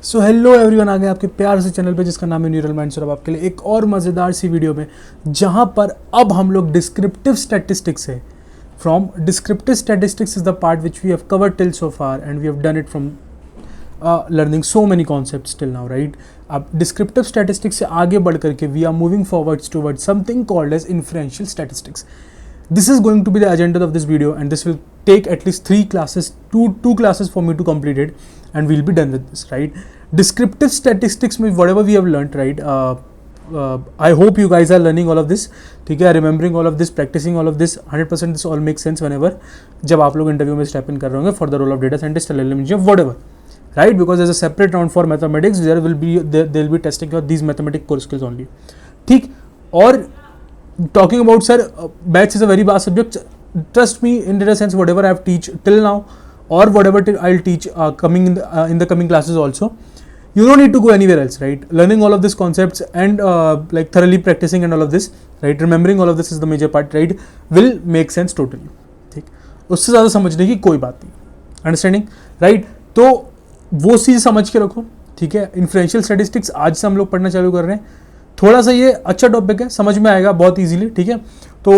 So hello everyone, आ गए आपके प्यार से चैनल पे जिसका नाम है न्यूरल माइंड्स और अब आपके लिए एक और मज़ेदार सी वीडियो में जहां पर अब हम लोग डिस्क्रिप्टिव स्टैटिस्टिक्स है from descriptive statistics is the part which we have covered till so far and we have done it from learning so many concepts till now, right. अब डिस्क्रिप्टिव स्टैटिस्टिक्स से आगे बढ़ करके we are moving forwards towards something called as inferential statistics. This is going to be the agenda of this video and this will take at least 3 classes, two classes for me to complete it and we'll be done with this, right? Descriptive statistics में whatever we have learnt, right? I hope you guys are learning all of this, ठीक है, remembering all of this, practicing all of this. 100% this all makes sense whenever जब आप लोग interview में step in कर रहे होंगे for the role of data scientist, LLM engineer, whatever, right? Because there's a separate round for mathematics, they'll be testing your these mathematical core skills only, ठीक. और talking about sir, maths is a very vast subject. Trust me, in data science, whatever I have teach till now or whatever I'll teach coming in the coming classes also, you don't need to go anywhere else, right? Learning all of these concepts and like thoroughly practicing and all of this, right? Remembering all of this is the major part, right? Will make sense totally, ठीक. उससे ज़्यादा समझने की कोई बात नहीं, understanding, right. तो वो चीज़ समझ के रखो, ठीक है. इन्फ्रेंशियल स्टैटिस्टिक्स आज से हम लोग पढ़ना चालू कर रहे हैं. थोड़ा सा ये अच्छा टॉपिक है, समझ में आएगा बहुत इजीली, ठीक है. तो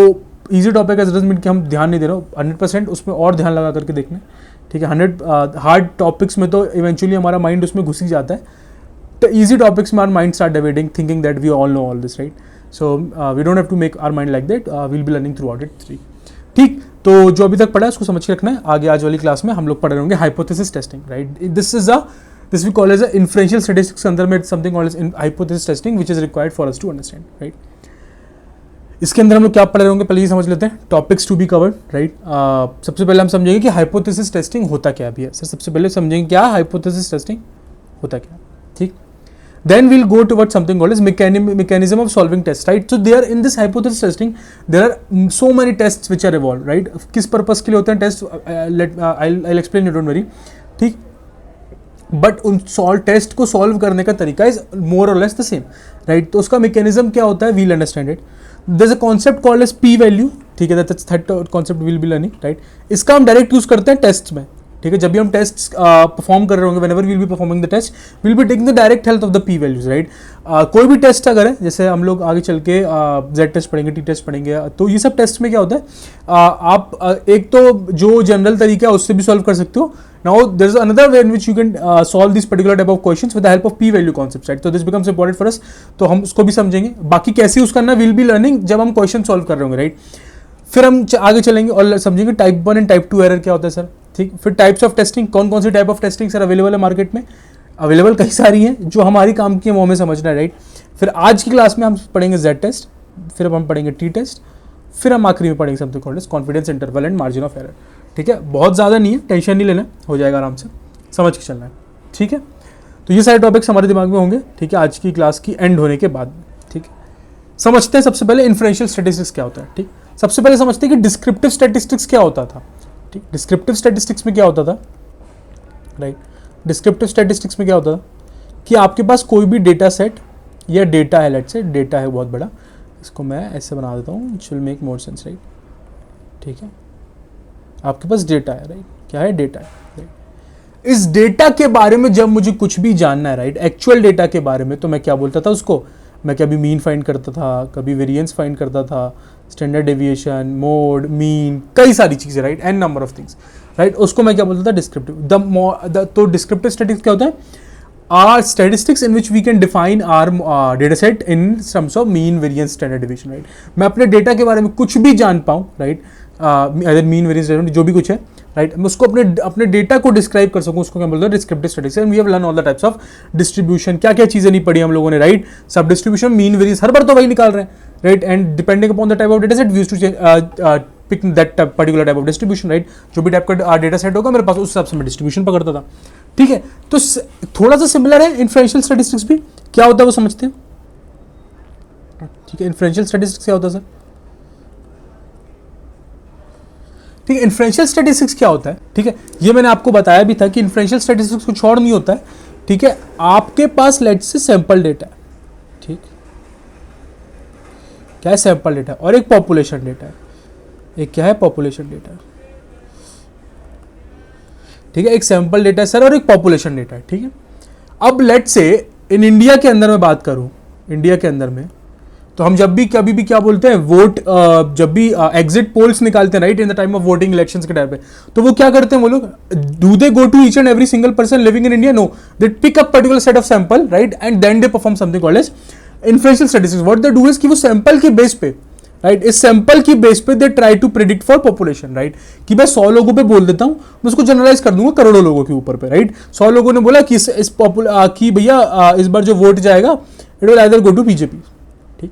इजी टॉपिक है, डजंट मीन कि हम ध्यान नहीं दे रहे हो. 100% उसमें और ध्यान लगा करके देखना, ठीक है. 100 हार्ड टॉपिक्स में तो इवेंचुअली हमारा माइंड उसमें घुस ही जाता है. तो इजी टॉपिक्स में our mind start dividing, thinking that we all know all this, right. So we don't have to make our mind like that, we'll be learning throughout it, ठीक. तो जो अभी तक पढ़ा है उसको समझ के रखना है. आगे आज वाली क्लास में हम लोग पढ़ रहे होंगे hypothesis testing, right. This we call as a inferential statistics के अंदर में something called as hypothesis testing which is required for us to understand, right. इसके अंदर हम लोग क्या पढ़ रहे होंगे, पहले ये समझ लेते हैं. Topics to be covered, right. सबसे पहले हम समझेंगे कि हाइपोथेसिस टेस्टिंग होता क्या है. सर सबसे पहले समझेंगे क्या हाइपोथेसिस टेस्टिंग होता क्या है, ठीक. Then we'll go towards something called as mechanism of solving tests, right. So there in this hypothesis testing there are so many tests which are evolved, right. किस पर्पस के लिए होते हैं test, I'll explain you, don't worry, ठीक. But उन test को solve करने का तरीका इज मोर और लेस द सेम, राइट. तो उसका मैकेनिज्म क्या होता है, we'll understand it. There is a concept called as P value, ठीक है. That concept will be learning, right. इसका हम डायरेक्ट यूज करते हैं टेस्ट में, ठीक है. जब भी हम टेस्ट परफॉर्म कर रहे होंगे, whenever we'll be performing the test, will be taking the direct help of the P values, right. कोई भी टेस्ट अगर है, जैसे हम लोग आगे चल के जेड टेस्ट पढ़ेंगे, टी टेस्ट पढ़ेंगे, तो ये सब टेस्ट में क्या होता है, आप एक तो जो जनरल तरीका है उससे भी सॉल्व कर सकते हो. Now there is another way in which you can solve this particular type of questions with the help of p-value concepts, right? So this becomes important for us. तो हम उसको भी समझेंगे. बाकी कैसे यूज करना विल बी लर्निंग जब हम क्वेश्चन सॉल्व कर रहे होंगे, राइट. फिर हम आगे चलेंगे और समझेंगे टाइप 1 एंड टाइप 2 एरर क्या होता है सर, ठीक. फिर टाइप्स ऑफ टेस्टिंग, कौन कौन सी type of testing sir available है मार्केट में. अवेलेबल कई सारी हैं जो हमारी काम की है, वो हमें समझना है, राइट. फिर आज की क्लास में हम पढ़ेंगे जेड टेस्ट, फिर हम पढ़ेंगे टी टेस्ट, फिर हम आखिरी में पढ़ेंगे something called as confidence interval and margin of error, ठीक है. बहुत ज़्यादा नहीं है, टेंशन नहीं लेना, हो जाएगा आराम से, समझ के चलना है, ठीक है. तो ये सारे टॉपिक्स हमारे दिमाग में होंगे, ठीक है, आज की क्लास की एंड होने के बाद, ठीक है. समझते हैं सबसे पहले इन्फ्रेंशियल स्टैटिस्टिक्स क्या होता है, ठीक. सबसे पहले समझते हैं कि डिस्क्रिप्टिव स्टैटिस्टिक्स क्या होता था, ठीक. डिस्क्रिप्टिव स्टैटिस्टिक्स में क्या होता था, राइट. डिस्क्रिप्टिव स्टैटिस्टिक्स में क्या होता था कि आपके पास कोई भी डेटा सेट या डेटा है, लेट्स से डेटा है बहुत बड़ा, इसको मैं ऐसे बना देता हूँ, it will make more sense, right. ठीक है, आपके पास डेटा है, राइट. क्या है, डेटा है, राइट. इस डेटा के बारे में जब मुझे कुछ भी जानना है, राइट, एक्चुअल डेटा के बारे में, तो मैं क्या बोलता था उसको, मैं कभी मीन फाइंड करता था, कभी वेरिएंस फाइंड करता था, स्टैंडर्ड डेविएशन, मोड, मीन, कई सारी चीज़ें, right, n number of things, right. उसको मैं क्या बोलता था, डिस्क्रिप्टिव. तो डिस्क्रिप्टिव स्टैटिस्टिक्स क्या होता है, our statistics in which we can define our data set in terms of mean, variance, standard deviation, right. मैं अपने डेटा के बारे में कुछ भी जान पाऊँ, राइट, मीन, वेरिएंस, जो भी कुछ है, राइट, मैं उसको अपने डेटा को डिस्क्राइब कर सकूं, उसको क्या बोलते हैं, descriptive statistics. And we have learn all the types of distribution, क्या क्या चीज़ें नहीं पढ़ी हम लोगों ने, राइट. सब डिस्ट्रीब्यूशन, मीन, वेरिएंस, हर बार तो वही निकाल रहे हैं, right. And depending upon the type of data set we used to pick that particular type of distribution, right. जो भी टाइप का डेटा सेट होगा मेरे पास, उस हिसाब से मैं डिस्ट्रीब्यूशन पकड़ता था, ठीक है. तो थोड़ा सा सिमिलर है इन्फ्रेंशियल स्टैटिस्टिक्स भी. क्या होता है वो समझते हैं, ठीक है. इन्फ्रेंशियल स्टैटिस्टिक्स क्या होता है सर, ठीक है. इन्फ्रेंशियल स्टैटिस्टिक्स क्या होता है, ठीक है, ये मैंने आपको बताया भी था कि इन्फ्रेंशियल स्टैटिस्टिक्स कुछ और नहीं होता है, ठीक है. आपके पास लेट्स से सैंपल डेटा है, ठीक. क्या है, सैंपल डेटा, और एक पॉपुलेशन डेटा है. एक क्या है, पॉपुलेशन डेटा, ठीक है. एक सैंपल डेटा है सर और एक पॉपुलेशन डेटा है, ठीक है. अब लेट से इन इंडिया के अंदर मैं बात करूं, इंडिया के अंदर में तो हम जब भी कभी भी क्या बोलते हैं, वोट जब भी एग्जिट पोल्स निकालते हैं right, in the time of voting elections के टाइम पे, तो वो क्या करते हैं वो लोग, do they go to each and every single person living in India? No, they pick up particular set of sample right, and then they perform something called as influential statistics. What they do is कि वो sample के base पे right, इस sample की base पे they try to predict for population right, कि मैं 100 लोगों पे बोल देता हूं, मैं उसको जनरलाइज कर दूंगा करोड़ों लोगों के ऊपर पे राइट. 100 लोगों ने बोला कि कि भैया इस बार जो वोट जाएगा it will either go to BJP, ठीक,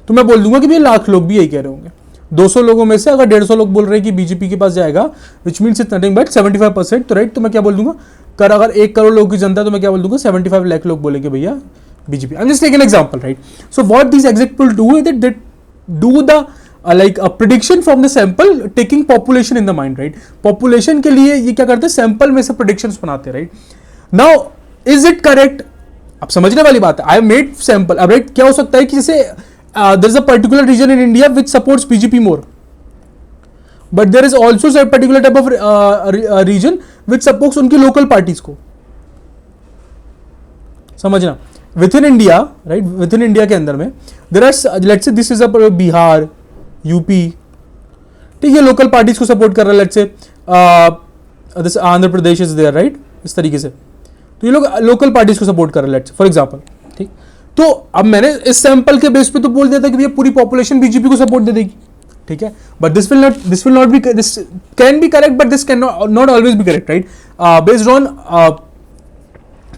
तो मैं बोल दूंगा कि भैया लाख लोग भी यही कह रहे होंगे. 200 लोगों में से अगर 150 लोग बोल रहे हैं कि बीजेपी के पास जाएगा, which means it's nothing but 75%, तो राइट, तो मैं क्या बोल दूंगा, अगर 1 करोड़ लोगों की जनता है तो मैं क्या बोल दूंगा, 75 लाख लोग बोलेंगे भैया BJP. I am just taking an example right. So what this exit poll do is that do the like a prediction from the sample taking population in the mind right. population के लिए ये क्या करते हैं, sample में से predictions बनाते हैं right. now is it correct, अब समझने वाली बात है, I have made sample. अब राइट क्या हो सकता है कि जैसे there is a particular region in India which supports BJP more, but there is also a particular type of region which supports उनकी local parties को, समझना. within India right, within India के अंदर में there are let's say this is a Bihar, UP, ठीक है, local parties को support कर रहा है, let's say Andhra Pradesh is there right, इस तरीके से, तो ये लोग लोकल पार्टीज को सपोर्ट कर रहे हैं लेट्स फॉर एग्जांपल, ठीक. तो अब मैंने इस सैंपल के बेस पे तो बोल दिया था कि भैया पूरी पॉपुलेशन बीजेपी को सपोर्ट दे देगी, ठीक है, but this will not be, this can be correct but this can not always be correct right, based on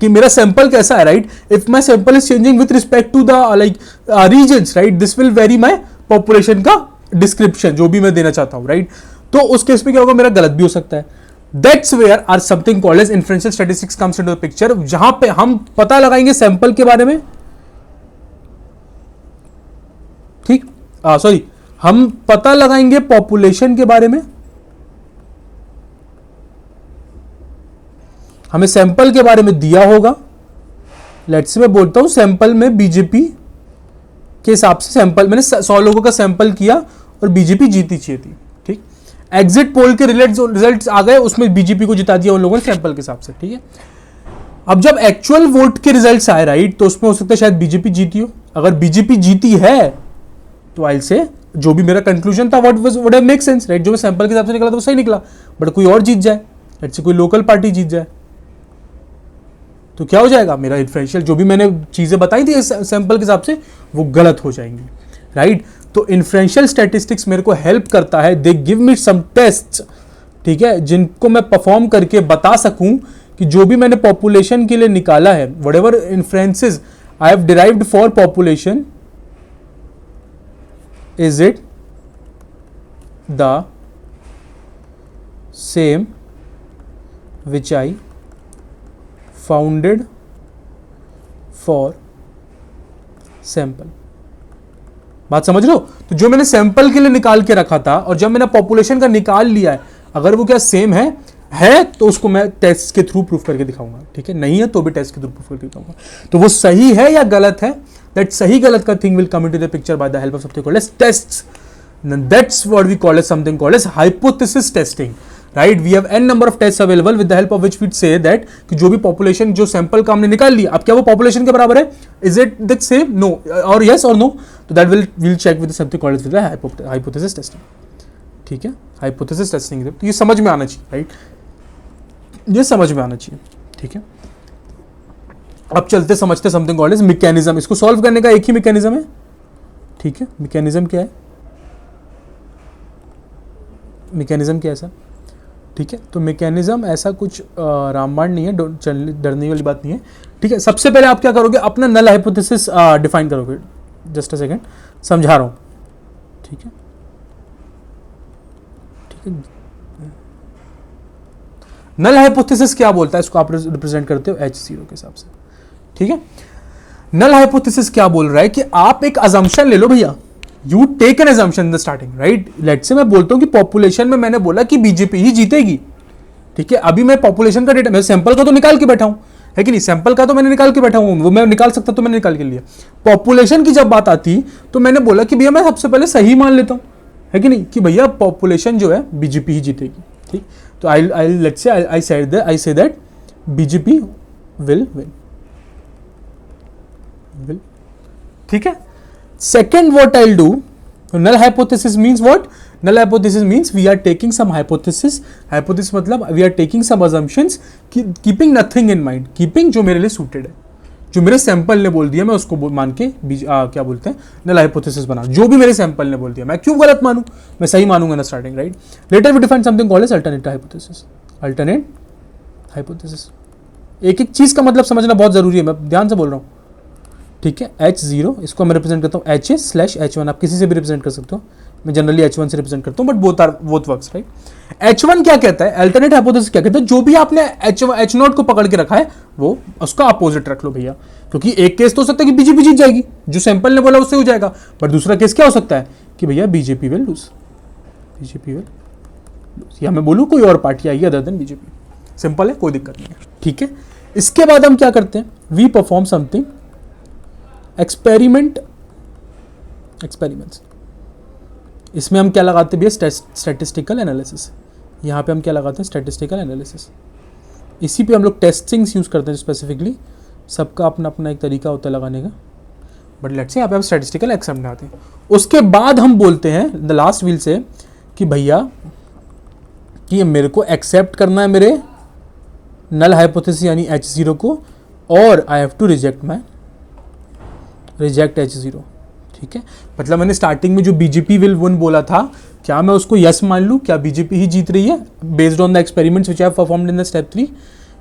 कि मेरा सैंपल कैसा है right. If my sample is changing with respect to the like regions right, this will vary my population का description जो भी मैं देना चाहता हूं राइट. तो उस केस में क्या होगा, मेरा गलत भी हो सकता है. That's where our something called as influential statistics comes into the picture, जहां पे हम पता लगाएंगे सैंपल के बारे में, ठीक, सॉरी, हम पता लगाएंगे पॉपुलेशन के बारे में. हमें सैंपल के बारे में दिया होगा, लेट्स से मैं बोलता हूं सैंपल में बीजेपी के हिसाब से सैंपल मैंने 100 लोगों का सैंपल किया और बीजेपी जीती चाहिए थी, ठीक. एग्जिट पोल के रिजल्ट्स आ गए, उसमें बीजेपी को जिता दिया उन लोगों ने सैंपल के हिसाब से, ठीक है. अब जब एक्चुअल वोट के रिजल्ट्स आए राइट, तो उसमें हो सकता है शायद बीजेपी जीती हो. अगर बीजेपी जीती है तो आई से जो भी मेरा कंक्लूजन था व्हाट मेक सेंस राइट, जो मैं सैंपल के हिसाब से निकला था वो सही निकला, बट कोई और जीत जाए, लेट्स से कोई लोकल पार्टी जीत जाए, तो क्या हो जाएगा, मेरा इन्फ्लुएंशियल जो भी मैंने चीजें बताई थी सैंपल के हिसाब से वो गलत हो जाएंगी राइट. तो इन्फ्लुएंशियल स्टैटिस्टिक्स मेरे को हेल्प करता है, they give me some tests, ठीक है, जिनको मैं परफॉर्म करके बता सकूं कि जो भी मैंने पॉपुलेशन के लिए निकाला है, whatever influences I have derived for population, is it the same which I founded for sample. बात समझ रहे हो. तो जो मैंने सैंपल के लिए निकाल के रखा था और जब मैंने पॉपुलेशन का निकाल लिया है, अगर वो क्या सेम है तो उसको मैं टेस्ट के थ्रू प्रूफ करके दिखाऊंगा, ठीक है, नहीं है तो भी टेस्ट के थ्रू प्रूफ करके दिखाऊंगा. तो वो सही है या गलत है, दैट सही गलत का thing will come into the picture by the help of something called as tests. That's what we call as something called as hypothesis testing right. We have n number of test available with the help of which we say that कि जो भी population जो sample का हमने निकाल लिया, अब क्या वो पॉपुलेशन के बराबर है, is it that same, no और यस और नो, तो that will check with something called as hypothesis testing, ठीक है, हाइपोथेसिस टेस्टिंग. तो ये समझ में आना चाहिए राइट, ये समझ में आना चाहिए, ठीक है. अब चलते समझते समथिंग कॉल्ड एज मैकेनिज्म. इसको सॉल्व करने का एक ही मैकेनिज्म है, ठीक है. मैकेनिज्म क्या है, मैकेनिज्म क्या है सर, ठीक है. तो मैकेनिज्म ऐसा कुछ रामबाण नहीं है, डरने वाली बात नहीं है, ठीक है. सबसे पहले आप क्या करोगे, अपना नल हाइपोथेसिस डिफाइन करोगे. जस्ट अ सेकेंड, समझा रहा हूं, ठीक है, ठीक है. नल हाइपोथेसिस क्या बोलता है, इसको आप रिप्रेजेंट करते हो H0 के हिसाब से, ठीक है. नल हाइपोथेसिस क्या बोल रहा है कि आप एक अजम्पशन ले लो भैया, you take an assumption in the starting right. Let's say मैं बोलता हूं कि पॉपुलेशन में मैंने बोला कि बीजेपी ही जीतेगी, ठीक है. अभी मैं पॉपुलेशन का डेटा, मैं सैंपल का तो निकाल के बैठा हूं, है कि नहीं, सैंपल का तो मैंने निकाल के बैठा हूं, वो मैं निकाल सकता तो मैंने निकाल के लिया. पॉपुलेशन की जब बात आती तो मैंने बोला कि भैया मैं सबसे पहले सही मान लेता हूं, है कि नहीं, कि भैया पॉपुलेशन जो है बीजेपी ही जीतेगी, ठीक. तो I let's say I say that BJP will win, will, ठीक है। Second what I will do, null hypothesis means what? Null hypothesis means we are taking some hypothesis मतलब we are taking some assumptions, keeping nothing in mind, keeping जो मेरे लिए suited है, जो मेरे sample ने बोल दिया मैं उसको मान के क्या बोलते हैं null hypothesis बना, जो भी मेरे सैंपल ने बोल दिया मैं क्यों गलत मानूं, मैं सही मानूंगा ना starting, right. Later we define something called as alternate hypothesis, alternate hypothesis. एक एक चीज का मतलब समझना बहुत जरूरी है, मैं ध्यान से बोल रहा हूँ, ठीक है। H0 इसको मैं रिप्रेजेंट करता हूँ HA/H1, आप किसी से भी रिप्रेजेंट कर सकते हो, मैं जनरली H1 से रिप्रेजेंट करता हूँ, but both works, right. H1 क्या कहता है, अल्टरनेट हाइपोथेसिस क्या कहता है, जो भी आपने H0 को पकड़ के रखा है वो उसका अपोजिट रख लो भैया, क्योंकि एक केस तो हो सकता है कि बीजेपी जीत जाएगी, जो सैंपल ने बोला उससे हो जाएगा, बट दूसरा केस क्या हो सकता है कि भैया BJP will lose, BJP will lose, या मैं बोलूँ कोई और पार्टी आएगी अदर देन बीजेपी, सिंपल है, कोई दिक्कत नहीं है, ठीक है। इसके बाद हम क्या करते हैं, वी परफॉर्म समथिंग एक्सपेरिमेंट्स। इसमें हम क्या लगाते हैं भैया, स्टैटिस्टिकल एनालिसिस, यहाँ पे हम क्या लगाते हैं, स्टैटिस्टिकल एनालिसिस। इसी पे हम लोग टेस्टिंग्स यूज़ करते हैं स्पेसिफिकली, सबका अपना अपना एक तरीका होता है लगाने का, बट लेट्स से यहाँ पे हम स्टैटिस्टिकल एक्सपेरिमेंट लगाते हैं। उसके बाद हम बोलते हैं द लास्ट विल से कि भैया कि मेरे को एक्सेप्ट करना है मेरे नल हाइपोथेसिस यानी H0 को, और आई हैव टू रिजेक्ट H0, ठीक है। मतलब मैंने स्टार्टिंग में जो बीजेपी विल विन बोला था, क्या मैं उसको यस मान लूँ, क्या बीजेपी ही जीत रही है based on the experiments which I have performed in the step 3,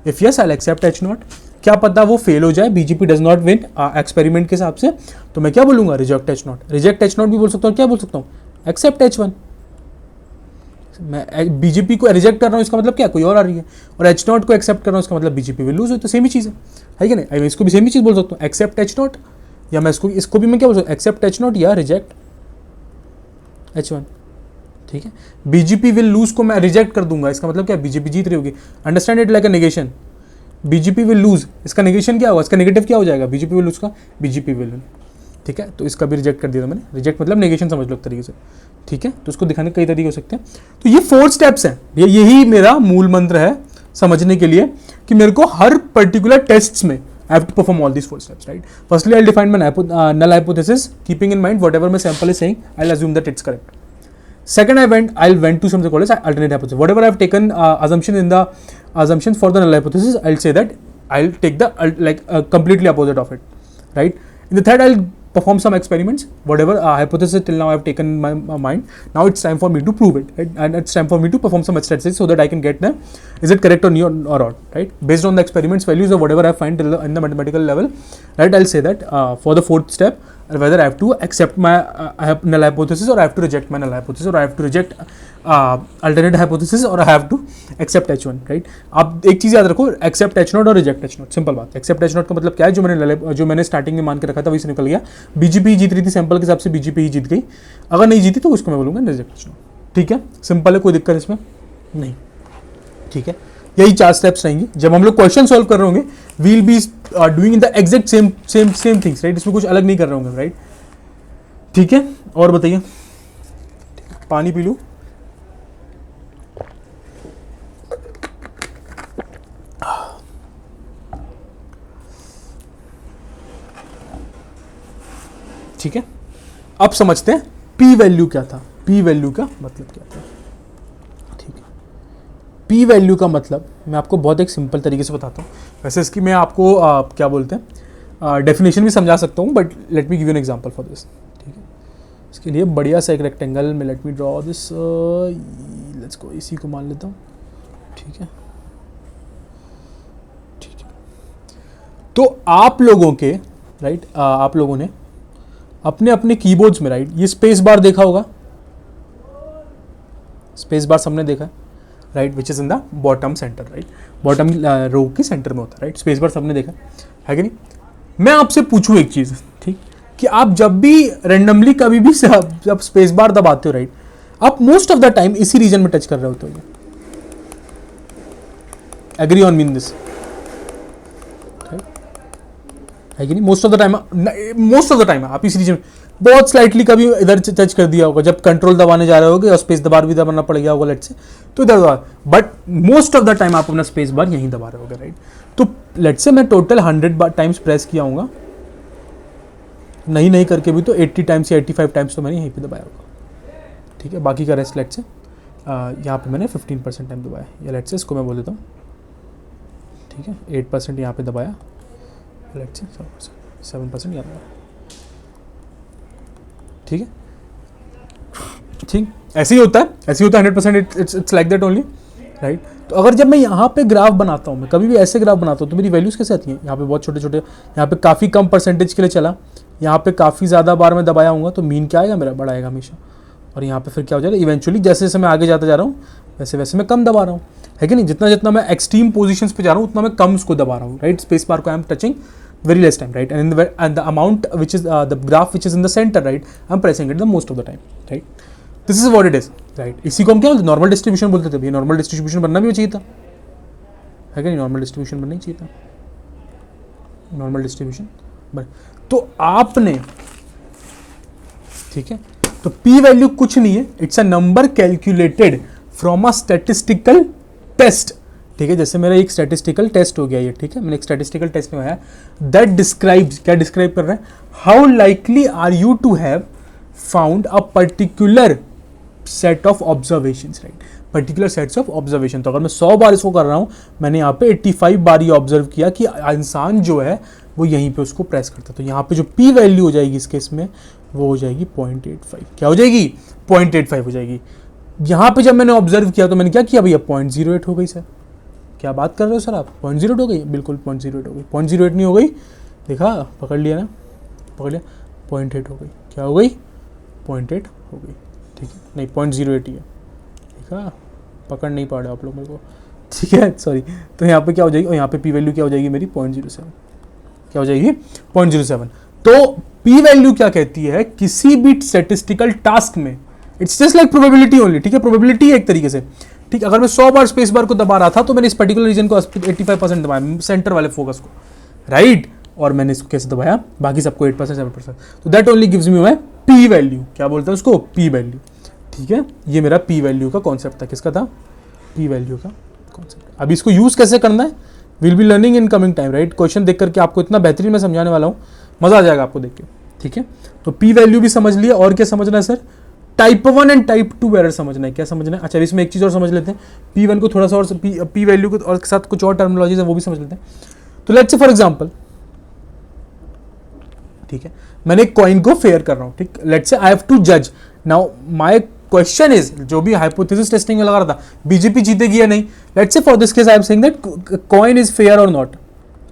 if yes I will accept H0, क्या पता वो फेल हो जाए, BJP does not win experiment के हिसाब से, तो मैं क्या बोलूँगा, रिजेक्ट H0 भी बोल सकता हूँ, क्या बोल सकता हूँ, एक्सेप्ट H1। मैं बीजेपी को रिजेक्ट कर रहा हूँ, इसका मतलब क्या, कोई और आ रही है, और H0 को एक्सेप्ट कर रहा हूँ, इसका मतलब बीजेपी विल लूज हो, तो सेम ही चीज़ है कि नहीं, मैं इसको भी सेम ही चीज़ बोल सकता हूँ, एक्सेप्ट H0, या मैं इसको भी मैं क्या बोल सकता हूँ, एक्सेप्ट H0 या रिजेक्ट H1, ठीक है। बीजेपी विल लूज को मैं रिजेक्ट कर दूंगा, इसका मतलब क्या, बीजेपी जीत रही होगी, understand it like a negation, BJP will lose, इसका नेगेशन क्या होगा, इसका नेगेटिव क्या हो जाएगा, बीजेपी विल लूज का बीजेपी विल विन, ठीक है। तो इसका भी रिजेक्ट कर दिया मैंने, रिजेक्ट मतलब नेगेशन समझ लो एक तरीके से, ठीक है। तो इसको दिखाने के कई तरीके हो सकते हैं। तो ये 4 स्टेप्स हैं, यही मेरा मूल मंत्र है समझने के लिए कि मेरे को हर पर्टिकुलर टेस्ट्स में I have to perform all these 4 steps, right? Firstly, I'll define my null hypothesis, keeping in mind whatever my sample is saying, I'll assume that it's correct. Second, I'll went to something called as alternate hypothesis. Whatever I've taken assumptions for the null hypothesis, I'll say that I'll take the completely opposite of it, right? In the third, I'll perform some experiments. Whatever hypothesis till now I've taken in my mind, now it's time for me to prove it, right? And it's time for me to perform some statistics so that I can get them, is it correct or not, right? Based on the experiments values or whatever I find in the mathematical level, right? I'll say that for the 4th step, whether I have to accept my null hypothesis, or I have to reject my null hypothesis, or I have to reject alternate hypothesis, or I have to accept H1, right? आप एक चीज़ याद रखो, accept H0 और reject H0, simple बात। accept H0 का मतलब क्या है, जो मैंने स्टार्टिंग में मान के रखा था वही से निकल गया, बीजेपी ही जीत रही थी सैंपल के हिसाब से, बीजेपी ही जीत गई, अगर नहीं जीती तो उसको मैं बोलूँगा रिजेक्ट H0, ठीक है। सिंपल है, कोई दिक्कत इसमें नहीं, ठीक है। यही 4 स्टेप्स रहेंगी। जब हम लोग क्वेश्चन सॉल्व कर रहे होंगे, we'll be doing in the exact same things, right? इसमें कुछ अलग नहीं कर रहे होंगे, राइट? ठीक है। और बताइए, पानी पी लूं? ठीक है, अब समझते हैं पी वैल्यू क्या था, पी वैल्यू का मतलब क्या था, ठीक है। पी वैल्यू का मतलब मैं आपको बहुत एक सिंपल तरीके से बताता हूँ। वैसे इसकी मैं आपको क्या बोलते हैं डेफिनेशन भी समझा सकता हूँ, but let me give you an example for this, ठीक है। इसके लिए बढ़िया सा एक रेक्टेंगल में let me draw this, let's go, इसी को मान लेता हूँ, ठीक है, ठीक है। तो आप लोगों के राइट, आप लोगों ने अपने अपने कीबोर्ड्स में, राइट, ये स्पेस बार देखा होगा, स्पेस बार सबने देखा है, right, which is in the bottom center, right, bottom row के सेंटर में होता है, राइट। स्पेस बार सबने देखा है कि नहीं? मैं आपसे पूछूं एक चीज, ठीक, कि आप जब भी रेंडमली कभी भी जब स्पेस बार दबाते हो, राइट, आप मोस्ट ऑफ द टाइम इसी रीजन में टच कर रहे होते हो। एग्री ऑन मीन दिस, है कि नहीं? मोस्ट ऑफ द टाइम आप इस रीजन, बहुत स्लाइटली कभी इधर टच कर दिया होगा जब कंट्रोल दबाने जा रहे होगे और स्पेस बार भी दबाना पड़ गया होगा लेट्स से, तो इधर दबा, but most of the time आप अपना स्पेस बार यहीं दबा रहे होगे, राइट। तो लेट्स से मैं टोटल 100 टाइम्स प्रेस किया होगा, नहीं नहीं करके भी तो 80 टाइम्स या 85 टाइम्स तो मैंने यहीं पे दबाया होगा, ठीक है। बाकी का रेस्ट लेट्स से यहाँ पे मैंने 15% टाइम दबाया, या लेट्स से इसको मैं बोल देता हूँ, ठीक है। 8% यहाँ पे दबाया, लेट्स से 7% यहाँ दबाया, ठीक है। ठीक, ऐसे ही होता है, ऐसे ही होता है 100%, it's like that only, right. तो अगर जब मैं यहाँ पे ग्राफ बनाता हूँ, मैं कभी भी ऐसे ग्राफ बनाता हूँ, तो मेरी वैल्यूज़ कैसे आती हैं, यहाँ पे बहुत छोटे छोटे, यहाँ पे काफ़ी कम परसेंटेज के लिए चला, यहाँ पे काफ़ी ज़्यादा बार मैं दबाया हूँ, तो मीन क्या आएगा मेरा, बड़ा आएगा हमेशा। और यहाँ पे फिर क्या हो जाएगा, इवेंचुअली जैसे जैसे मैं आगे जाता जा रहा हूँ वैसे वैसे मैं कम दबा रहा हूँ, है कि नहीं। जितना जितना मैं एक्सट्रीम पोजीशंस पे जा रहा हूँ उतना मैं कम उसको दबा रहा हूँ, राइट। स्पेस बार को I am touching very less time, right, and the amount which is the graph which is in the center, right, I'm pressing it the most of the time, right. This is what it is, right. इसी को हम क्या बोलते हैं, normal distribution बोलते थे। भैया normal distribution बनना भी चाहिए था, है कि नहीं, नॉर्मल डिस्ट्रीब्यूशन बनना ही चाहिए था, नॉर्मल डिस्ट्रीब्यूशन बन। तो आपने, ठीक है, तो p वैल्यू कुछ नहीं है, it's a number calculated from a statistical test, ठीक है। जैसे मेरा एक स्टैटिस्टिकल टेस्ट हो गया ये, ठीक है, मैंने एक स्टैटिस्टिकल टेस्ट में आया, दैट डिस्क्राइब्स, क्या डिस्क्राइब कर रहा है, how likely are you to have found a particular set of observations, right, particular sets of observation. तो अगर मैं 100 बार इसको कर रहा हूं, मैंने यहाँ पे 85 बार ये ऑब्जर्व किया कि इंसान जो है वो यहीं पे उसको प्रेस करता है। तो यहाँ पे जो p वैल्यू हो जाएगी इस केस में वो हो जाएगी 0.85, क्या हो जाएगी, 0.85 हो जाएगी। यहाँ पे जब मैंने ऑब्जर्व किया तो मैंने क्या किया भैया, 0.08 हो गई सर, क्या बात कर रहे हो सर आप, 0.08 हो गई, बिल्कुल 0.08 हो गई, 0.08 नहीं हो गई, देखा, पकड़ लिया ना, पकड़ लिया, 0.8 हो गई, क्या हो गई, 0.8 हो गई, ठीक है, नहीं 0.08 ही है, देखा, पकड़ नहीं पा रहे आप लोग मेरे को, ठीक है, सॉरी। तो यहाँ पे क्या हो जाएगी, और यहाँ पे p वैल्यू क्या हो जाएगी मेरी, 0.07, क्या हो जाएगी, 0.07। तो p वैल्यू क्या कहती है, किसी भी स्टैटिस्टिकल टास्क में it's just like probability only, ठीक है, प्रोबेबिलिटी एक तरीके से, ठीक। अगर मैं 100 बार स्पेस बार को दबा रहा था तो मैंने इस पर्टिकुलर रीजन को 85% दबाया, सेंटर वाले फोकस को, राइट, और मैंने इसको कैसे दबाया, बाकी सबको 8% 7%। तो that only gives me my p value, क्या बोलते हैं उसको, p वैल्यू, ठीक है। ये मेरा p वैल्यू का कॉन्सेप्ट था, किसका था, p वैल्यू का कॉन्सेप्ट। अभी इसको यूज कैसे करना है, will be learning in coming time, right. Question देख करके आपको इतना बेहतरीन मैं समझाने वाला हूँ, मजा आ जाएगा आपको देख के, ठीक है। तो p वैल्यू भी समझ लिया, और क्या समझना है sir, type 1 and type 2 error समझना है, क्या समझना है। अच्छा, इसमें एक चीज़ और समझ लेते हैं, p1 को थोड़ा सा और, p वैल्यू को और के साथ कुछ और टर्मिनोलॉजीज है वो भी समझ लेते हैं। तो लेट्स से फॉर एग्जांपल, ठीक है, मैंने एक कॉइन को फेयर कर रहा हूँ, ठीक, let's say I have to जज नाउ, माय क्वेश्चन इज, जो भी हाइपोथेसिस टेस्टिंग में लगा रहा था बीजेपी जीतेगी या नहीं, let's say for this case I am saying that coin is fair or not,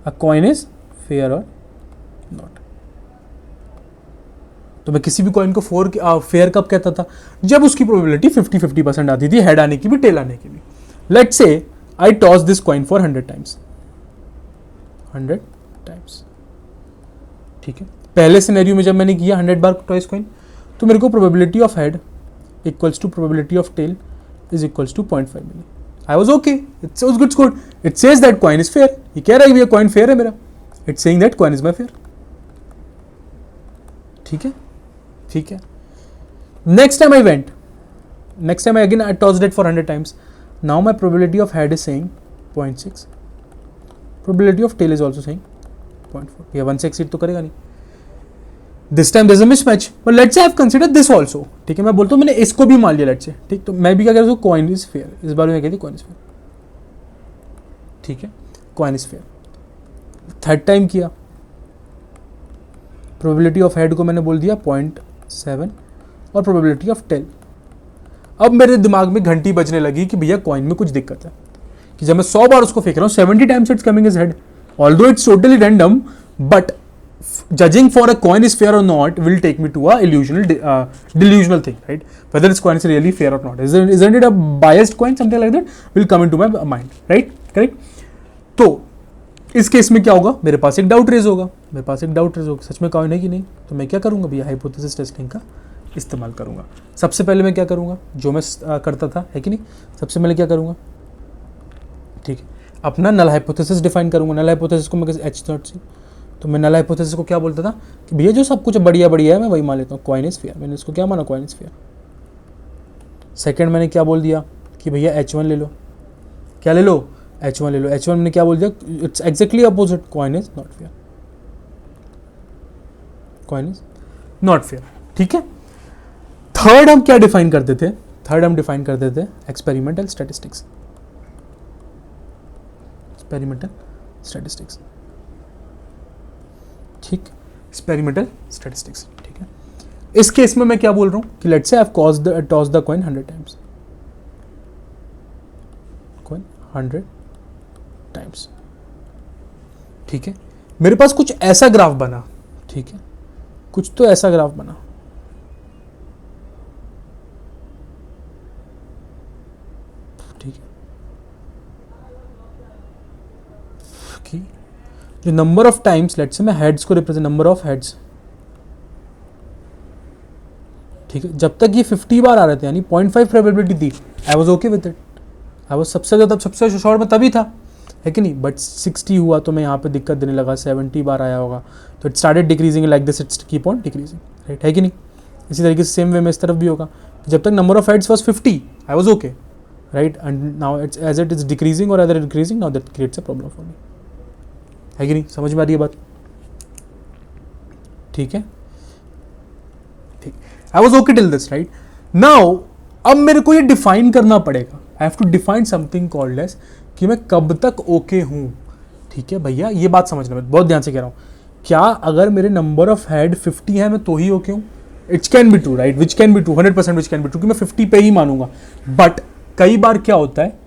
a coin is fair or not. तो मैं किसी भी कॉइन को फेयर कब कहता था, जब उसकी प्रोबेबिलिटी 50-50% आती थी, हेड आने की भी टेल आने की भी। Let's say I toss this coin for 100 times, 100 times, ठीक है। पहले सिनेरियो में जब मैंने किया 100 बार टॉस कॉइन, तो मेरे को probability of head equals to probability of tail is equals to 0.5 मिली। I was okay, it's good, it says that coin is fair, ये कह रहा है भैया कॉइन फेयर है मेरा, it's saying that coin is my fair, ठीक है, ठीक है। Next time I again I tossed it for 100 times, now my probability of head is saying 0.6, probability of tail is also saying 0.4, ये 1 से exceed तो करेगा नहीं। This time there is a mismatch, but let's say I have considered this also, ठीक है, मैं बोलता हूँ मैंने इसको भी मान लिया, लेट्स से, ठीक। तो मैं भी क्या कह रहा हूँ, कॉइन इज फेयर, इस बार में कहती कॉइन इज फेयर, ठीक है, coin is fair. Third time किया, प्रोबेबिलिटी ऑफ हेड को मैंने बोल दिया 0.7 और प्रोबेबिलिटी ऑफ टेल। अब मेरे दिमाग में घंटी बजने लगी कि भैया कॉइन में कुछ दिक्कत है, कि जब मैं 100 बार उसको फेंक रहा हूँ 70 times it's coming is head, although it's totally random, but judging for a coin is fair or not will take me to a delusional thing, right? Whether this coin is really fair or not, isn't it a biased coin, something like that will come into my mind, right? Correct? तो इस case में क्या होगा, मेरे पास एक doubt raise होगा, सच में coin है कि नहीं। तो मैं क्या करूंगा भैया, हाइपोथेसिस टेस्टिंग का इस्तेमाल करूंगा। सबसे पहले मैं क्या करूंगा, जो मैं करता था, है कि नहीं, सबसे पहले क्या करूंगा, ठीक है, अपना नल हाइपोथेसिस डिफाइन करूंगा। नल हाइपोथेसिस को मैं H0 तो मैं नल हाइपोथेसिस को क्या बोलता था कि भैया जो सब कुछ बढ़िया है मैं वही मान लेता हूँ, कॉइन इज फेयर, मैंने इसको क्या माना, कॉइन इज फेयर। सेकंड मैंने क्या बोल दिया कि भैया H1 ले लो, क्या ले लो, H1 ले लो। H1 मैंने क्या बोल दिया, it's exactly opposite, coin is not fair, coin is not fair. ठीक है, थर्ड हम क्या डिफाइन करते थे? थर्ड हम डिफाइन करते थे एक्सपेरिमेंटल स्टैटिस्टिक्स। एक्सपेरिमेंटल स्टैटिस्टिक्स, ठीक, एक्सपेरिमेंटल स्टैटिस्टिक्स। ठीक है, इस केस में मैं क्या बोल रहा हूं कि let's say I have toss the coin 100 times, coin 100 times. ठीक है, मेरे पास कुछ ऐसा ग्राफ बना। ठीक है, कुछ तो ऐसा ग्राफ बना। ठीक है, कि जो number of times, let's say मैं हेड्स को रिप्रेजेंट, नंबर ऑफ हेड्स, ठीक है, जब तक ये 50 बार आ रहे थे, यानी 0.5 प्रोबेबिलिटी थी, आई was okay with it. I was सबसे ज़्यादा, सबसे शॉर्ट में तभी था, है कि नहीं? बट 60 हुआ तो मैं यहाँ पे दिक्कत देने लगा, 70 बार आया होगा तो it started decreasing like this, it's keep on decreasing, right, है कि नहीं? इसी तरीके से सेम वे में इस तरफ भी होगा, जब तक number of heads was 50 I was okay, right, and now it's as it is decreasing or other decreasing, now that creates a problem for me, है कि नहीं? समझ में आ रही है बात? ठीक है, ठीक, I was okay till this, right. Now अब मेरे को ये डिफाइन करना पड़ेगा, I have to define something called as कि मैं कब तक ओके हूं। ठीक है भैया, ये बात समझना, मैं बहुत ध्यान से कह रहा हूं। क्या अगर मेरे नंबर ऑफ हेड 50 है मैं तो ही ओके हूं? It's can be true, right, which can be true, 100% which can be true, कि मैं 50 पे ही मानूंगा। बट कई बार क्या होता है,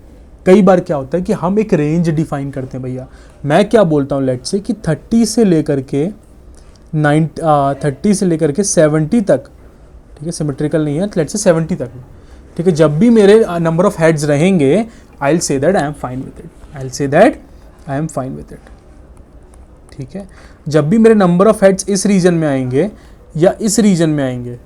कई बार क्या होता है कि हम एक रेंज डिफाइन करते हैं भैया। मैं क्या बोलता हूँ, लेट्स से कि 30 से लेकर के 70 तक, ठीक है, सिमेट्रिकल नहीं है, लेट्स से 70 तक, ठीक है, जब भी मेरे नंबर ऑफ हेड्स रहेंगे, आई will say that I am fine with it, I will say that I am fine with it. ठीक है, जब भी मेरे नंबर ऑफ हेड्स इस रीजन में आएंगे या इस रीजन में आएंगे,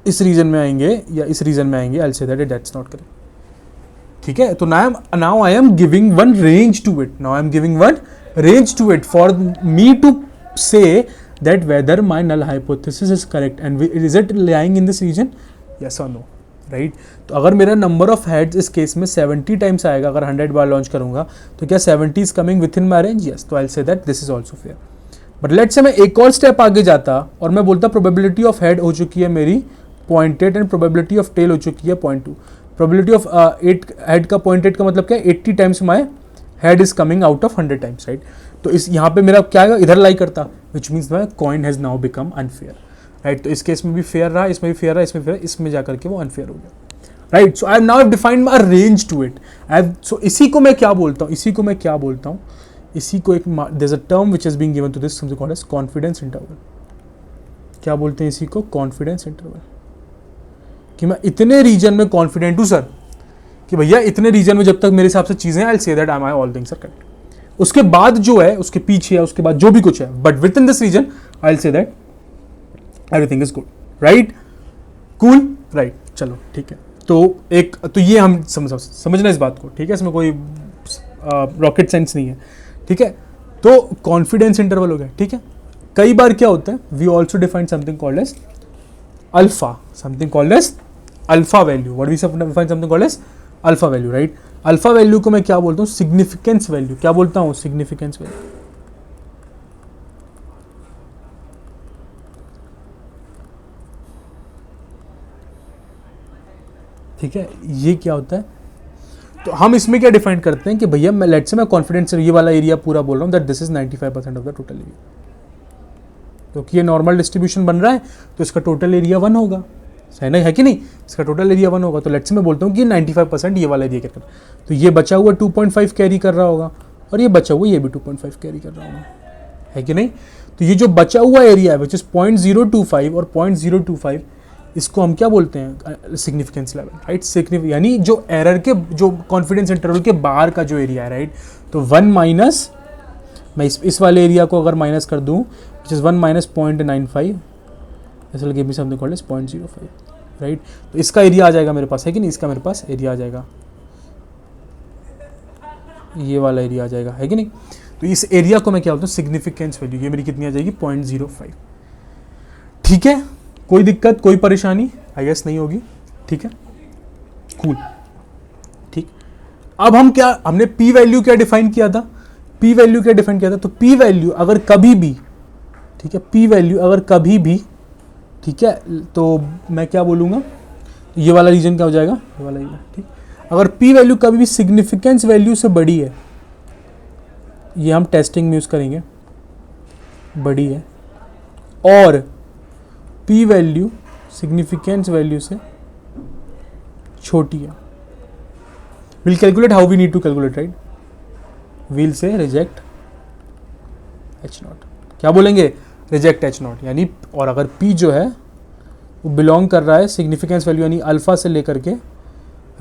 इस रीजन में आएंगे या इस रीजन में आएंगे, I will say that that's not correct. ठीक है, तो now I am giving one range to it, now I am giving one range to it for me to say that whether my null hypothesis is correct and is it lying in this region, yes or no, right? तो अगर मेरा number of heads इस case में 70 times आएगा, अगर 100 बार launch करूंगा, तो क्या 70 is coming within my range? Yes, तो I will say that this is also fair. But let's say मैं एक और स्टेप आगे जाता और मैं बोलता प्रोबेबिलिटी ऑफ हेड हो चुकी है मेरी 0.8 एंड प्रोबेबिलिटी ऑफ टेल हो चुकी है 0.2। प्रोबेबिलिटी ऑफ 8 हेड का 0.8 का मतलब क्या है? 80 times my head is coming out of 100 times, right? तो इस यहाँ पे मेरा क्या है, इधर लाई करता, which means my coin has now become unfair, right? तो इस केस में भी फेयर रहा, इसमें भी फेयर रहा, इसमें फेयर, इसमें जाकर के वो अनफेयर हो गया, right? So I have now defined my range to it. So इसी को मैं क्या बोलता हूँ, इसी को मैं क्या बोलता हूँ, इसी को एक there is a term which is being given to this, something called as confidence interval. क्या बोलते हैं इसी को? Confidence interval. कि मैं इतने रीजन में कॉन्फिडेंट हूँ सर, कि भैया इतने रीजन में जब तक मेरे हिसाब से चीजें, I will say that I am all things are correct. उसके बाद जो है, उसके पीछे है, उसके बाद जो भी कुछ है, but within this region I will say that everything is good, right? Cool, right? चलो ठीक है। तो ये हम समझना इस बात को, ठीक है? इसमें कोई रॉकेट साइंस नहीं है, ठीक है? तो कॉन्फिडेंस इंटरवल हो गया, ठीक है? कई बार क्या होता है, we also define something called as alpha, something called as alpha value. What we define something called as alpha value, right? Alpha value को मैं क्या बोलता हूँ? Significance value. क्या बोलता हूँ? Significance value. ठीक है, ये क्या होता है? तो हम इसमें क्या डिफाइन करते हैं कि भैया मैं लेट्स से मैं कॉन्फिडेंस ये वाला एरिया पूरा बोल रहा हूँ, that this is 95% of the total area. क्योंकि ये नॉर्मल डिस्ट्रीब्यूशन बन रहा है तो इसका टोटल एरिया 1 होगा, सही ना, है कि नहीं? इसका टोटल एरिया 1 होगा, तो लेट्स से मैं बोलता हूँ कि 95% ये वाला एरिया कैरी कर, तो ये बचा हुआ 2.5 कैरी कर रहा होगा, और ये बचा हुआ ये भी 2.5 कैरी कर रहा होगा, है कि नहीं? तो ये जो बचा हुआ एरिया है विच इज 0.025 और 0.025, इसको हम क्या बोलते हैं? Significance level, right? यानी जो एरर के, जो कॉन्फिडेंस इंटरवल के बाहर का जो एरिया है, राइट? तो 1 माइनस, मैं इस वाले एरिया को अगर माइनस कर दूं, विच इज 1 माइनस 0.95, ऐसा लगे भी समथिंग कॉल्ड इज 0.05, राइट? तो इसका एरिया आ जाएगा मेरे पास, है कि नहीं? इसका मेरे पास एरिया आ जाएगा, ये वाला एरिया आ जाएगा, है कि नहीं? तो इस एरिया को मैं क्या बोलता हूँ? Significance value. ये मेरी कितनी आ जाएगी? 0.05। ठीक है, कोई दिक्कत, कोई परेशानी आई गेस नहीं होगी, ठीक है? कूल, ठीक। अब हम क्या, हमने पी वैल्यू क्या डिफाइन किया था? पी वैल्यू क्या डिफाइन किया था? तो पी वैल्यू अगर कभी भी, ठीक है, पी वैल्यू अगर कभी भी, ठीक है, तो मैं क्या बोलूँगा, ये वाला रीजन क्या हो जाएगा, ये वाला रीजन, ठीक। अगर पी वैल्यू कभी भी सिग्निफिकेंस वैल्यू से बड़ी है, ये हम टेस्टिंग में यूज़ करेंगे, बड़ी है, और पी वैल्यू सिग्निफिकेंस वैल्यू से छोटी है, will calculate how we need to calculate, right, will say reject H naught, क्या बोलेंगे, रिजेक्ट एच नॉट, यानी, और अगर पी जो है वो बिलोंग कर रहा है सिग्निफिकेंस वैल्यू यानी अल्फा से लेकर के,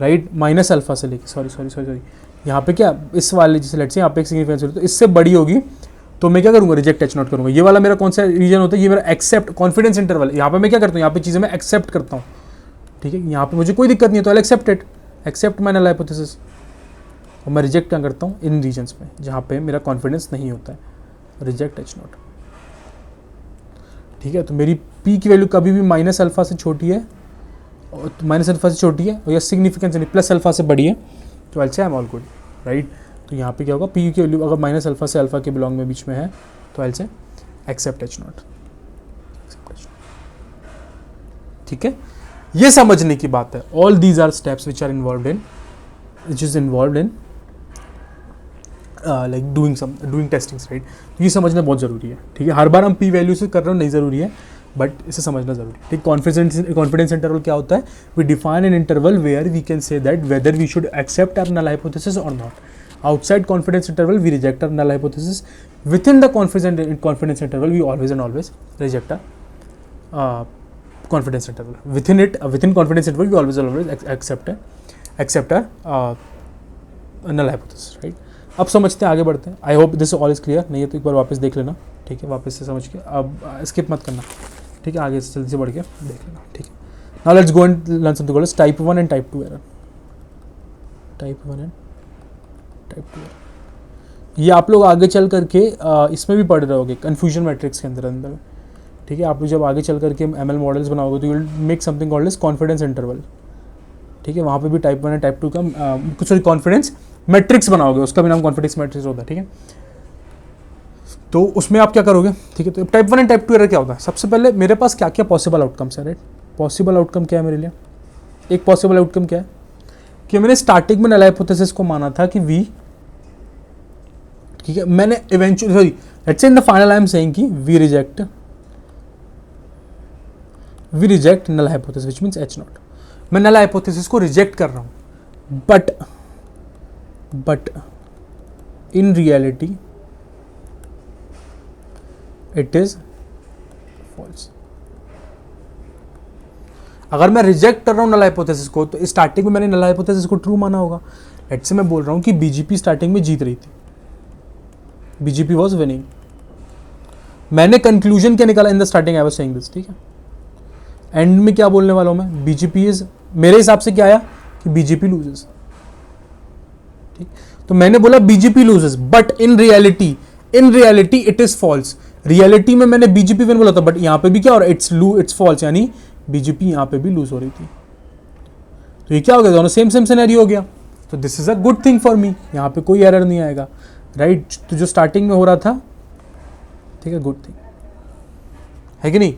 राइट, माइनस अल्फा से लेकर, सॉरी यहाँ पे क्या, इस वाले जैसे लेट्स से यहाँ पे एक सिग्निफिकेंस वैल्यू तो इससे बड़ी होगी, तो मैं क्या करूँगा, रिजेक्ट एच नॉट करूँगा। ये वाला मेरा कौन सा रीजन होता है, ये मेरा एक्सेप्ट कॉन्फिडेंस इंटरवल, यहाँ पे मैं क्या करता हूँ, यहाँ पे चीज़ें मैं एक्सेप्ट करता हूँ, ठीक है, यहाँ पे मुझे कोई दिक्कत नहीं है, तो I accept it, accept my null hypothesis, और मैं रिजेक्ट क्या करता हूँ इन रीजन्स में जहाँ पे मेरा कॉन्फिडेंस नहीं होता है, रिजेक्ट एच नॉट, ठीक है। तो मेरी पी की वैल्यू कभी भी माइनस अल्फा से छोटी है, माइनस अल्फा से छोटी है, और या सिग्निफिकेंस यानी प्लस अल्फा से बड़ी है, तो आई से आई एम ऑल गुड, राइट। तो यहाँ पे क्या होगा, पी की वैल्यू अगर माइनस अल्फा से अल्फा के बिलोंग में बीच में है, तो आई से एक्सेप्ट एच नॉट, ठीक है। ये समझने की बात है, all these are steps which are involve in, which is involve in like doing testings, right. ये समझना बहुत ज़रूरी है, ठीक है। हर बार हम पी वैल्यू से कर रहे हो नहीं ज़रूरी है, बट इसे समझना ज़रूरी है, ठीक। कॉन्फिडेंस इंटरवल क्या होता है, we define an interval where we can say that whether we should accept our null hypothesis or not. Outside confidence interval we reject our null hypothesis, within the confidence interval we always and always reject our confidence interval, within confidence interval we always accept a null hypothesis, right। अब समझते हैं, आगे बढ़ते हैं। I hope this all is clear, नहीं है तो एक बार वापस देख लेना, ठीक है, वापस से समझ के, अब स्किप मत करना, ठीक है, आगे से जल्दी से बढ़ के देख लेना, ठीक है। Now let's go and learn something called type 1 and type 2 error, type 1 and type 2 error, ये आप लोग आगे चल करके इसमें भी पढ़ रहे होगे कन्फ्यूजन मैट्रिक्स के अंदर, ठीक है। आप लोग जब आगे चल करके एमएल मॉडल्स बनाओगे तो you will make something called as confidence interval, ठीक है। वहाँ पे भी टाइप 1 एंड टाइप 2 का कुछ सॉरी कॉन्फिडेंस मैट्रिक्स बनाओगे, उसका भी नाम कॉन्फिडेंस मैट्रिक्स होता है, ठीक है। तो उसमें आप क्या करोगे, ठीक है। तो टाइप 1 एंड टाइप 2 एरर क्या होता है, सबसे पहले मेरे पास क्या क्या पॉसिबल आउटकम्स है, राइट। पॉसिबल आउटकम क्या है मेरे लिए, एक पॉसिबल आउटकम क्या है कि मैंने स्टार्टिंग में नल हाइपोथेसिस को माना था कि वी, ठीक है, मैंने eventually sorry let's say in the final I am saying कि we reject null hypothesis which means h not, मैं नल हाइपोथेसिस को रिजेक्ट कर रहा हूं, but in reality it is false. अगर मैं रिजेक्ट कर रहा हूं नल हाइपोथेसिस को, तो स्टार्टिंग में मैंने नल हाइपोथेसिस को ट्रू माना होगा। लेट्स से मैं बोल रहा हूं कि बीजेपी स्टार्टिंग में जीत रही थी, बीजेपी वॉज विनिंग, मैंने कंक्लूजन क्या निकाला इन the starting, I was saying this, ठीक है। एंड में क्या बोलने वाला हूं मैं, बीजेपी इज, मेरे हिसाब से क्या आया कि बीजेपी लूजेस, ठीक। तो मैंने बोला BJP loses, but in reality it is false. Reality में मैंने बीजेपी विन बोला था, बट यहां पे भी क्या हो रहा है, इट्स फॉल्स, यानी बीजेपी यहां पे भी लूज हो रही थी। तो ये क्या हो गया, दोनों सेम सिनेरियो हो गया। तो this is a good thing for me, यहां पे कोई एरर नहीं आएगा, राइट। तो जो स्टार्टिंग में हो रहा था, ठीक है, गुड थिंग है कि नहीं।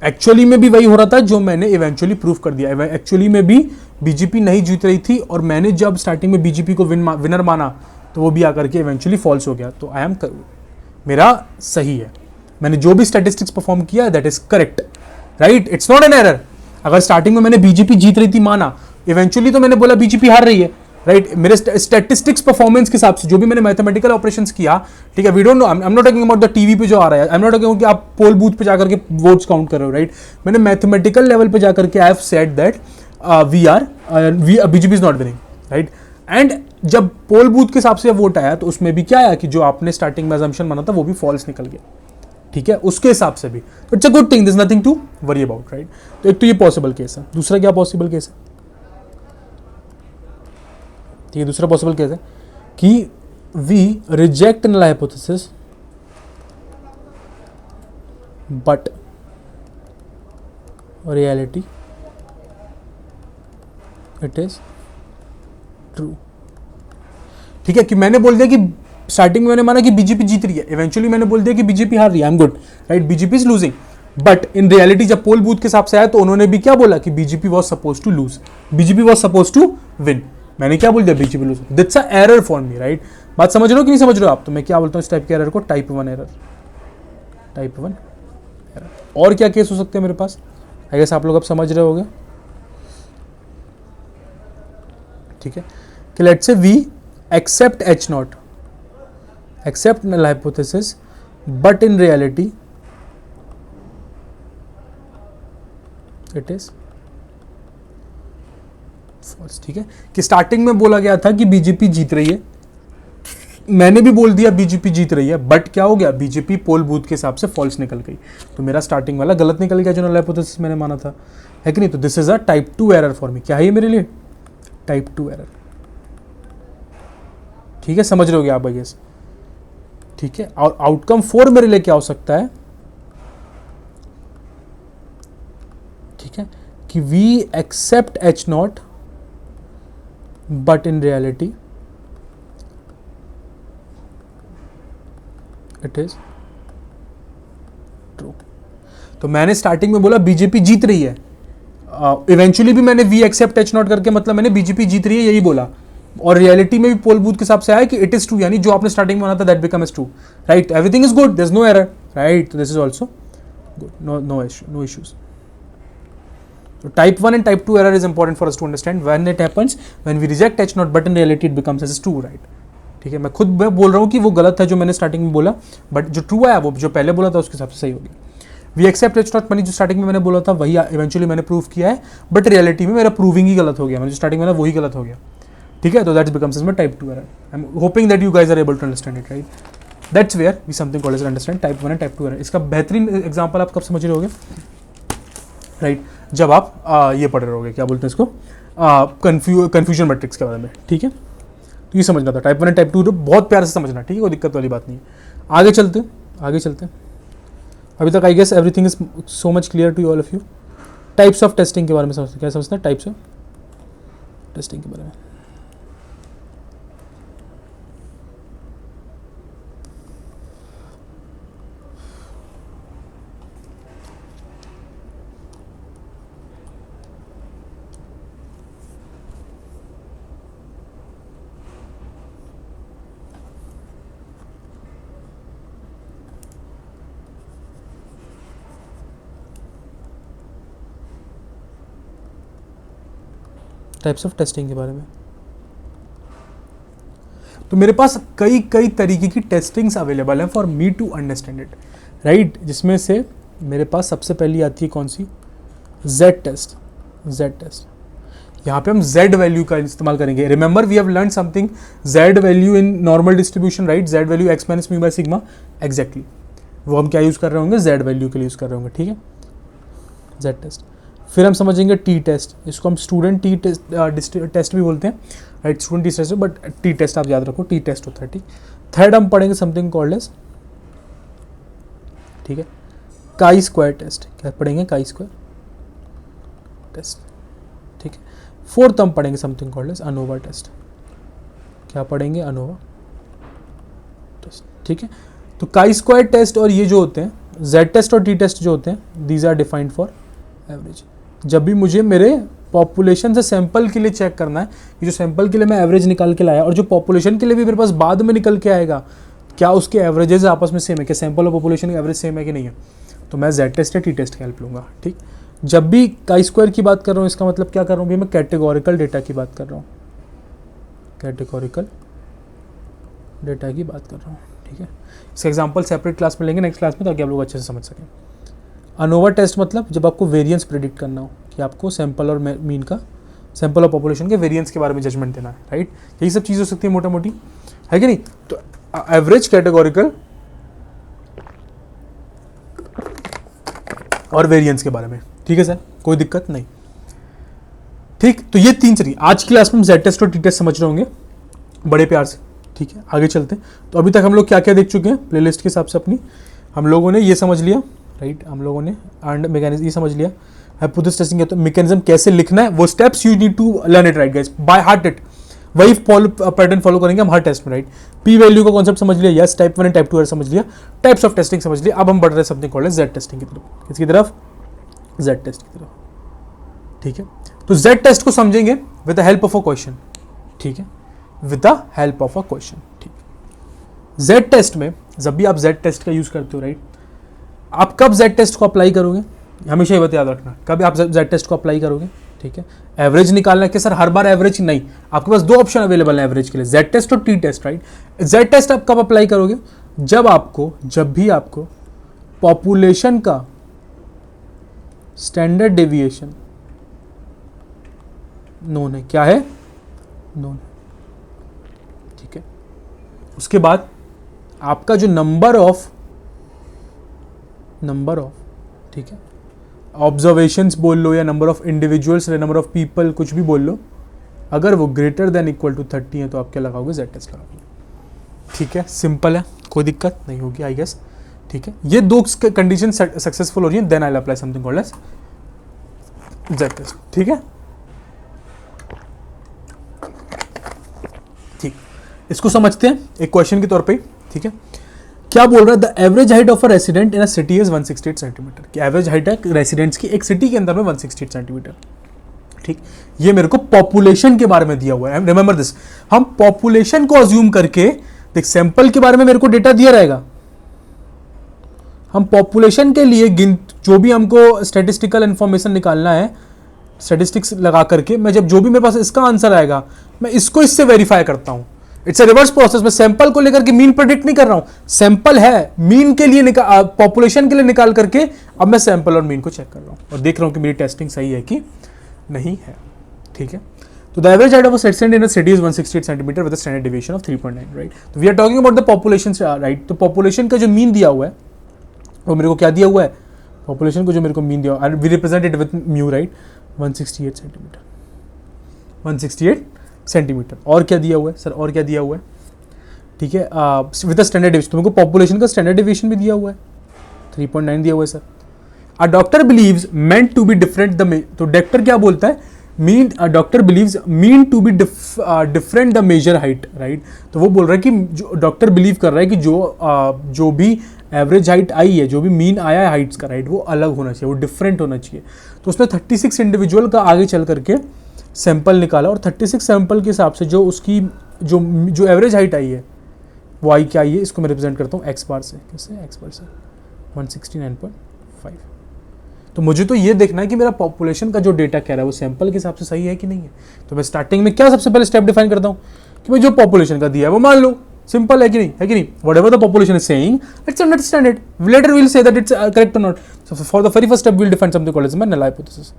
एक्चुअली में भी वही हो रहा था जो मैंने इवेंचुअली प्रूफ कर दिया। एक्चुअली में भी बीजेपी नहीं जीत रही थी, और मैंने जब स्टार्टिंग में बीजेपी को विनर माना, तो वो भी आकर के इवेंचुअली फॉल्स हो गया। तो आई एम, मेरा सही है, मैंने जो भी स्टैटिस्टिक्स परफॉर्म किया that is correct, right, it's not an error. अगर स्टार्टिंग में मैंने बीजेपी जीत रही थी माना, इवेंचुअली तो मैंने बोला बीजेपी हार रही है, राइट। मेरे स्टैटिस्टिक्स परफॉर्मेंस के हिसाब से जो भी मैंने मैथमेटिकल ऑपरेशंस किया, ठीक है, we don't know, I am not talking about the TV पे जो आ रहा है, आई एम नॉट टॉकिंग कि आप पोल बूथ पे जाकर के वोट्स काउंट कर रहे हो, राइट। मैंने मैथमेटिकल लेवल पे जाकर के I have said that BJP is not winning, right. And जब पोल बूथ के हिसाब से वोट आया, तो उसमें भी क्या आया कि जो आपने स्टार्टिंग में असम्पशन माना था वो भी फॉल्स निकल गया, ठीक है, उसके हिसाब से भी। तो it's a good thing, this nothing to worry about, right. तो एक तो ये पॉसिबल केस है। दूसरा क्या पॉसिबल केस है, ठीक है, दूसरा पॉसिबल केस है कि we reject null hypothesis but reality it is true, ठीक है। कि मैंने बोल दिया कि स्टार्टिंग में मैंने माना कि बीजेपी जीत रही है, इवेंचुअली मैंने बोल दिया कि बीजेपी हार रही है, I am good, right, BJP is losing. But in reality जब पोल बूथ के हिसाब से आया तो उन्होंने भी क्या बोला कि BJP was suppose to lose, BJP was suppose to win. मैंने क्या बोल दिया, BJP lose. That's a error for me, right. बात समझ रहे हो कि नहीं समझ रहे हो आप? तो मैं क्या बोलता हूँ इस टाइप के एरर को, टाइप 1 एरर, टाइप 1 एरर। और क्या केस हो सकते हैं मेरे पास, आई गेस आप लोग अब समझ रहे होगे, ठीक है। कि let's say we accept H not, accept null hypothesis, but in reality it is false, ठीक है। कि स्टार्टिंग में बोला गया था कि बीजेपी जीत रही है, मैंने भी बोल दिया बीजेपी जीत रही है, बट क्या हो गया, बीजेपी पोल बूथ के हिसाब से फॉल्स निकल गई, तो मेरा स्टार्टिंग वाला गलत निकल गया जो नल हाइपोथेसिस मैंने माना था, है कि नहीं। तो this is a type 2 error for मी। क्या है ये मेरे लिए, टाइप 2 एरर, ठीक है। समझ रहे होगे आप आई, ठीक है। और आउटकम 4 मेरे लिए क्या हो सकता है, ठीक है, कि we accept H naught but in reality it is true. तो मैंने स्टार्टिंग में बोला बीजेपी जीत रही है, इवेंचुअली भी मैंने वी एक्सेप्ट एच नॉट करके मतलब मैंने बीजेपी जीत रही है यही बोला, और रियलिटी में भी पोल बूथ के हिसाब से आया कि इट इज ट्रू, यानी जो आपने स्टार्टिंग में माना था that becomes true, right. Everything is good, there is no error, right. तो this is also good, no issues. So type 1 and type 2 error is important for us to understand when it happens, when we reject h naught but in reality it becomes as true, right। ठीक है, मैं खुद बोल रहा हूँ कि वो गलत था जो मैंने स्टार्टिंग में बोला, बट जो ट्रू आया वो जो पहले बोला था उसके हिसाब से सही हो गया। वी एक्सेप्ट एच नॉट, जो स्टार्टिंग में मैंने बोला था वही इवेंचुअली मैंने प्रूव किया है, बट रियलिटी में मेरा प्रूविंग ही गलत हो गया, मैंने जो स्टार्टिंग में वही गलत हो गया, ठीक है। तो that becomes is my type 2 error. I am hoping that you guys are able to understand it, right. That's where we something called as understand type 1 and type 2 error. इसका बेहतरीन एग्जांपल आप कब समझ रहे होगे, राइट, जब आप ये पढ़ रहे होगे, क्या बोलते हैं इसको, कन्फ्यूजन मैट्रिक्स के बारे में, ठीक है। तो ये समझना था, टाइप 1 एंड टाइप 2 बहुत प्यार से समझना, ठीक है, कोई दिक्कत वाली बात नहीं है। आगे चलते हैं। अभी तक I guess everything is so much clear to all of you. Types of testing के बारे में समझते, क्या समझते हैं टाइप्स ऑफ टेस्टिंग के बारे में। टाइप्स ऑफ टेस्टिंग के बारे में, तो मेरे पास कई तरीके की टेस्टिंग्स अवेलेबल हैं for me to understand it, right. जिसमें से मेरे पास सबसे पहली आती है कौन सी, जेड टेस्ट। यहाँ पे हम जेड वैल्यू का इस्तेमाल करेंगे। Remember we have learn something, Z value in normal distribution, right, Z value X minus mu by sigma, exactly वो हम क्या यूज़ कर रहे होंगे, जेड वैल्यू के लिए यूज़ कर रहे होंगे, ठीक है, जेड टेस्ट। फिर हम समझेंगे टी टेस्ट, इसको हम स्टूडेंट टी टेस्ट भी बोलते हैं, right, student T test, but T test आप याद रखो, टी टेस्ट होता है, ठीक। थर्ड हम पढ़ेंगे समथिंग कॉल्ड एज, ठीक है, काई स्क्वायर टेस्ट। क्या पढ़ेंगे, काई स्क्वायर टेस्ट, ठीक है। फोर्थ हम पढ़ेंगे something called as ANOVA test. क्या पढ़ेंगे, अनोवा टेस्ट, ठीक है। तो काई स्क्वायर टेस्ट और ये जो होते हैं जेड टेस्ट और टी टेस्ट जो होते हैं, these are defined for average. जब भी मुझे मेरे पॉपुलेशन से सैंपल के लिए चेक करना है कि जो सैंपल के लिए मैं एवरेज निकाल के लाया और जो पॉपुलेशन के लिए भी मेरे पास बाद में निकल के आएगा, क्या उसके एवरेजेस आपस में सेम है, क्या सैंपल और पॉपुलेशन का एवरेज सेम है कि नहीं है, तो मैं जेड टेस्ट या टी टेस्ट की हेल्प लूँगा, ठीक। जब भी काई स्क्वायर की बात कर रहा हूँ, इसका मतलब क्या कर रहा हूँ भाई, मैं कैटेगोरिकल डेटा की बात कर रहा हूँ, कैटेगोरिकल डेटा की बात कर रहा हूँ, ठीक है। इसका एग्जाम्पल सेपरेट क्लास में लेंगे नेक्स्ट क्लास में, ताकि आप लोग अच्छे से समझ सकें। अनोवा टेस्ट मतलब जब आपको वेरिएंस प्रेडिक्ट करना हो, कि आपको सैंपल और मीन का, सैंपल और पॉपुलेशन के वेरिएंस के बारे में जजमेंट देना है, राइट। यही सब चीज़ हो सकती है मोटा मोटी, है कि नहीं। तो एवरेज, कैटेगोरिकल और वेरिएंस के बारे में, ठीक है सर, कोई दिक्कत नहीं, ठीक। तो ये तीन चीज़ आज की क्लास में हम जेड टेस्ट और टी टेस्ट समझ रहे होंगे बड़े प्यार से, ठीक है। आगे चलते हैं। तो अभी तक हम लोग क्या क्या देख चुके हैं प्लेलिस्ट के हिसाब से अपनी, हम लोगों ने ये समझ लिया, राइट, हम लोगों ने एंड मैकेनिज्म ये समझ लिया, हाइपोथेसिस टेस्टिंग है तो मैकेनिज्म कैसे लिखना है, वो steps you need to learn it, right guys, by heart it. वही पैटर्न फॉलो करेंगे हम हर टेस्ट में, राइट। पी वैल्यू का कॉन्सेप्ट समझ लिया, यस, टाइप 1 एंड टाइप 2 समझ लिया, टाइप्स ऑफ टेस्टिंग समझ लिया। अब हम बढ़ रहे हैं something called as Z testing की तरफ। किसकी तरफ? जेड टेस्ट की तरफ, ठीक है। तो जेड टेस्ट को समझेंगे with the help of a question, ठीक है, with the help of a question, ठीक। जेड टेस्ट में जब भी आप जेड टेस्ट का यूज करते हो, राइट, आप कब जेड टेस्ट को अप्लाई करोगे, हमेशा ये बात याद रखना, कब आप जेड टेस्ट को अप्लाई करोगे, ठीक है। एवरेज निकालना है कि सर हर बार एवरेज नहीं, आपके पास दो ऑप्शन अवेलेबल है एवरेज के लिए, जेड टेस्ट और T test, right. Z test आप कब अप्लाई करोगे? जब भी आपको पॉपुलेशन का स्टैंडर्ड डेविएशन नोन है। क्या है? नोन, ठीक है। उसके बाद आपका जो नंबर ऑफ, ठीक है, ऑब्जर्वेशंस बोल लो या नंबर ऑफ इंडिविजुअल्स या नंबर ऑफ पीपल, कुछ भी बोल लो, अगर वो ग्रेटर देन इक्वल टू 30 है तो आप क्या लगाओगे? जेड टेस्ट लगाओगे, ठीक है। सिंपल है, कोई दिक्कत नहीं होगी आई गेस, ठीक है। ये दो कंडीशन सक्सेसफुल हो रही है, then I will apply something called as Z test, ठीक है। ठीक, इसको समझते हैं एक क्वेश्चन के तौर पे, ठीक है। क्या बोल रहा है? The average height of a resident in a city is 168 centimetre. कि एवरेज हाइट है रेसिडेंट्स की एक सिटी के अंदर में 168 सेंटीमीटर, ठीक। ये मेरे को पॉपुलेशन के बारे में दिया हुआ है, रिमेंबर दिस। हम पॉपुलेशन को अज्यूम करके, देख सैंपल के बारे में मेरे को डेटा दिया रहेगा, हम पॉपुलेशन के लिए जो भी हमको स्टैटिस्टिकल इंफॉर्मेशन निकालना है, स्टैटिस्टिक्स लगा करके मैं जब जो भी मेरे पास इसका आंसर आएगा, मैं इसको इससे वेरीफाई करता हूं। It's a reverse process. मैं सैंपल को लेकर के मीन प्रेडिक्ट नहीं कर रहा हूं, सैंपल है मीन के लिए पॉपुलेशन के लिए निकाल करके अब मैं सैंपल और मीन को चेक कर रहा हूं और देख रहा हूं कि मेरी टेस्टिंग सही है कि नहीं है, ठीक है। तो the average height of a resident in a city is 168 centimetre with a standard deviation of 3.9, right. तो we are talking about the population, right. तो पॉपुलेशन का जो मीन दिया हुआ है वो मेरे को क्या दिया हुआ है? पॉपुलेशन को जो मेरे को मीन दिया हुआ है, we represent it with mu, right, 168 centimetre, 168 centimetre. और क्या दिया हुआ है सर? और क्या दिया हुआ है? ठीक है, विद द स्टैंडर्ड डेविएशन। तो मेरे को पॉपुलेशन का स्टैंडर्ड डेविएशन भी दिया हुआ है, 3.9 दिया हुआ है sir. A doctor believes meant to be different the, तो डॉक्टर क्या बोलता है? Mean, doctor believes mean to be different the major height, right. तो वो बोल रहा है कि जो डॉक्टर बिलीव कर रहा है कि जो भी एवरेज हाइट आई है, जो भी मीन आया है हाइट्स का, राइट, वो अलग होना चाहिए, वो डिफरेंट होना चाहिए। तो उसने 36 इंडिविजुअल का आगे चल करके सैंपल निकाला और 36 सैंपल के हिसाब से जो उसकी जो एवरेज हाइट आई है वो आई क्या आई है, इसको मैं रिप्रेजेंट करता हूँ एक्स बार से। कैसे? एक्स बार से 169.5। तो मुझे तो ये देखना है कि मेरा पॉपुलेशन का जो डेटा कह रहा है वो सैंपल के हिसाब से सही है कि नहीं है। तो मैं स्टार्टिंग में क्या सबसे पहले स्टेप डिफाइन करता हूँ कि भाई जो पॉपुलेशन का दिया है वो मान लो, सिंपल है कि नहीं, है कि नहीं। Whatever the population is saying, let's understand it, later we will say that it's correct or not. So for the very first step we will define something called as null hypothesis.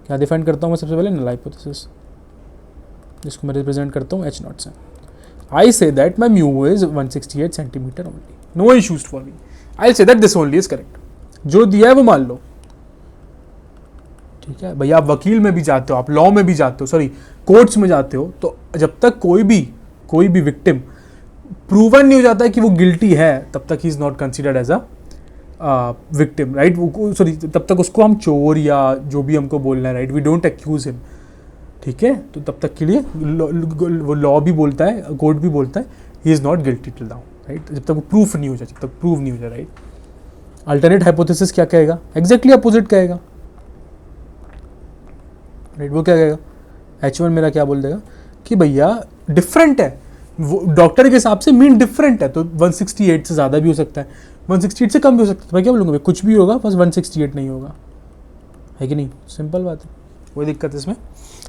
क्या define करता हूँ मैं सबसे पहले? Null hypothesis, जिसको मैं represent करता हूँ H0 से। I say that my mu is 168 centimetre only. No issues for me. I'll say that this only is correct. जो दिया है वो मान लो, ठीक है। भैया आप वकील में भी जाते हो, आप लॉ में भी जाते हो, सॉरी कोर्ट्स में जाते हो, तो जब तक कोई भी विक्टिम प्रूवन नहीं हो जाता है कि वो गिल्टी है, तब तक he is not considered as a victim, right. Sorry, तब तक उसको हम चोर या जो भी हमको बोलना है, right, we don't accuse him, ठीक है। तो तब तक के लिए वो लॉ भी बोलता है, कोर्ट भी बोलता है, ही is not guilty till now, right, जब तक वो प्रूफ नहीं हो जाए, जब तक प्रूव नहीं हो जाए, राइट। अल्टरनेट हाइपोथेसिस क्या कहेगा? एग्जैक्टली अपोजिट कहेगा, राइट। वो क्या कहेगा? H1 मेरा क्या बोल देगा कि भैया डिफरेंट है, वो डॉक्टर के हिसाब से मीन डिफरेंट है, तो 168 से ज़्यादा भी हो सकता है, 168 से कम भी हो सकता है। तो मैं क्या बोलूँगा? कुछ भी होगा, बस 168 नहीं होगा, है कि नहीं। सिंपल बात है, कोई दिक्कत इसमें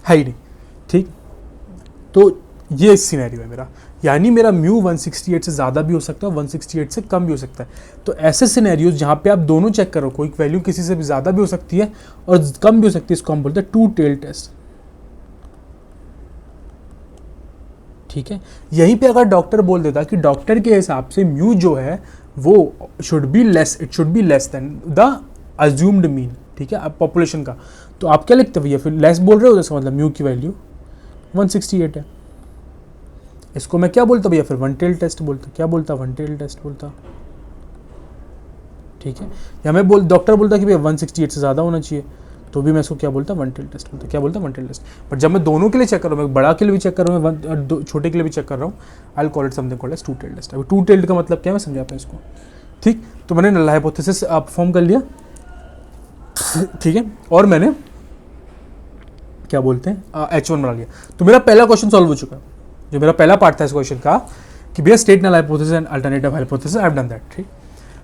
है ही नहीं, ठीक। तो ये सिनेरियो है मेरा, यानी मेरा म्यू 168 से ज़्यादा भी हो सकता है, 168 से कम भी हो सकता है। तो ऐसे सिनेरियोज जहाँ पे आप दोनों चेक करो, कोई वैल्यू किसी से भी ज़्यादा भी हो सकती है और कम भी हो सकती है, इसको हम बोलते हैं टू टेल टेस्ट, ठीक है। यहीं पे अगर डॉक्टर बोल देता कि डॉक्टर के हिसाब से म्यू जो है वो should be less, it should be less than the assumed mean, ठीक है, पॉपुलेशन का, तो आप क्या लिखते भैया? फिर लेस बोल रहे हो, जैसे मतलब म्यू की वैल्यू 168 है, इसको मैं क्या बोलता भैया? फिर वन टेल टेस्ट बोलता। क्या बोलता? वन टेल टेस्ट बोलता, ठीक है। या मैं डॉक्टर बोलता कि भैया 168 से ज़्यादा होना चाहिए, तो भी मैं इसको क्या बोलता, वन टेल टेस्ट बोलता, क्या बोलता, वन टेल टेस्ट। बट जब मैं दोनों के लिए चेक कर रहा हूँ, मैं बड़ा के लिए भी चेक कर रहा हूँ, छोटे के लिए भी चेक कर रहा हूँ, I will call it something called as two tail test. अभी टू टेल्ड का मतलब क्या है मैं समझाता हूँ इसको, ठीक। तो मैंने नल हाइपोथेसिस परफॉर्म कर लिया, ठीक है, और मैंने क्या बोलते हैं H1 बना लिया। तो मेरा पहला क्वेश्चन सॉल्व हो चुका है, जो मेरा पहला पार्ट था इस क्वेश्चन का कि भैया state null hypothesis and alternative hypothesis, I have done that, ठीक।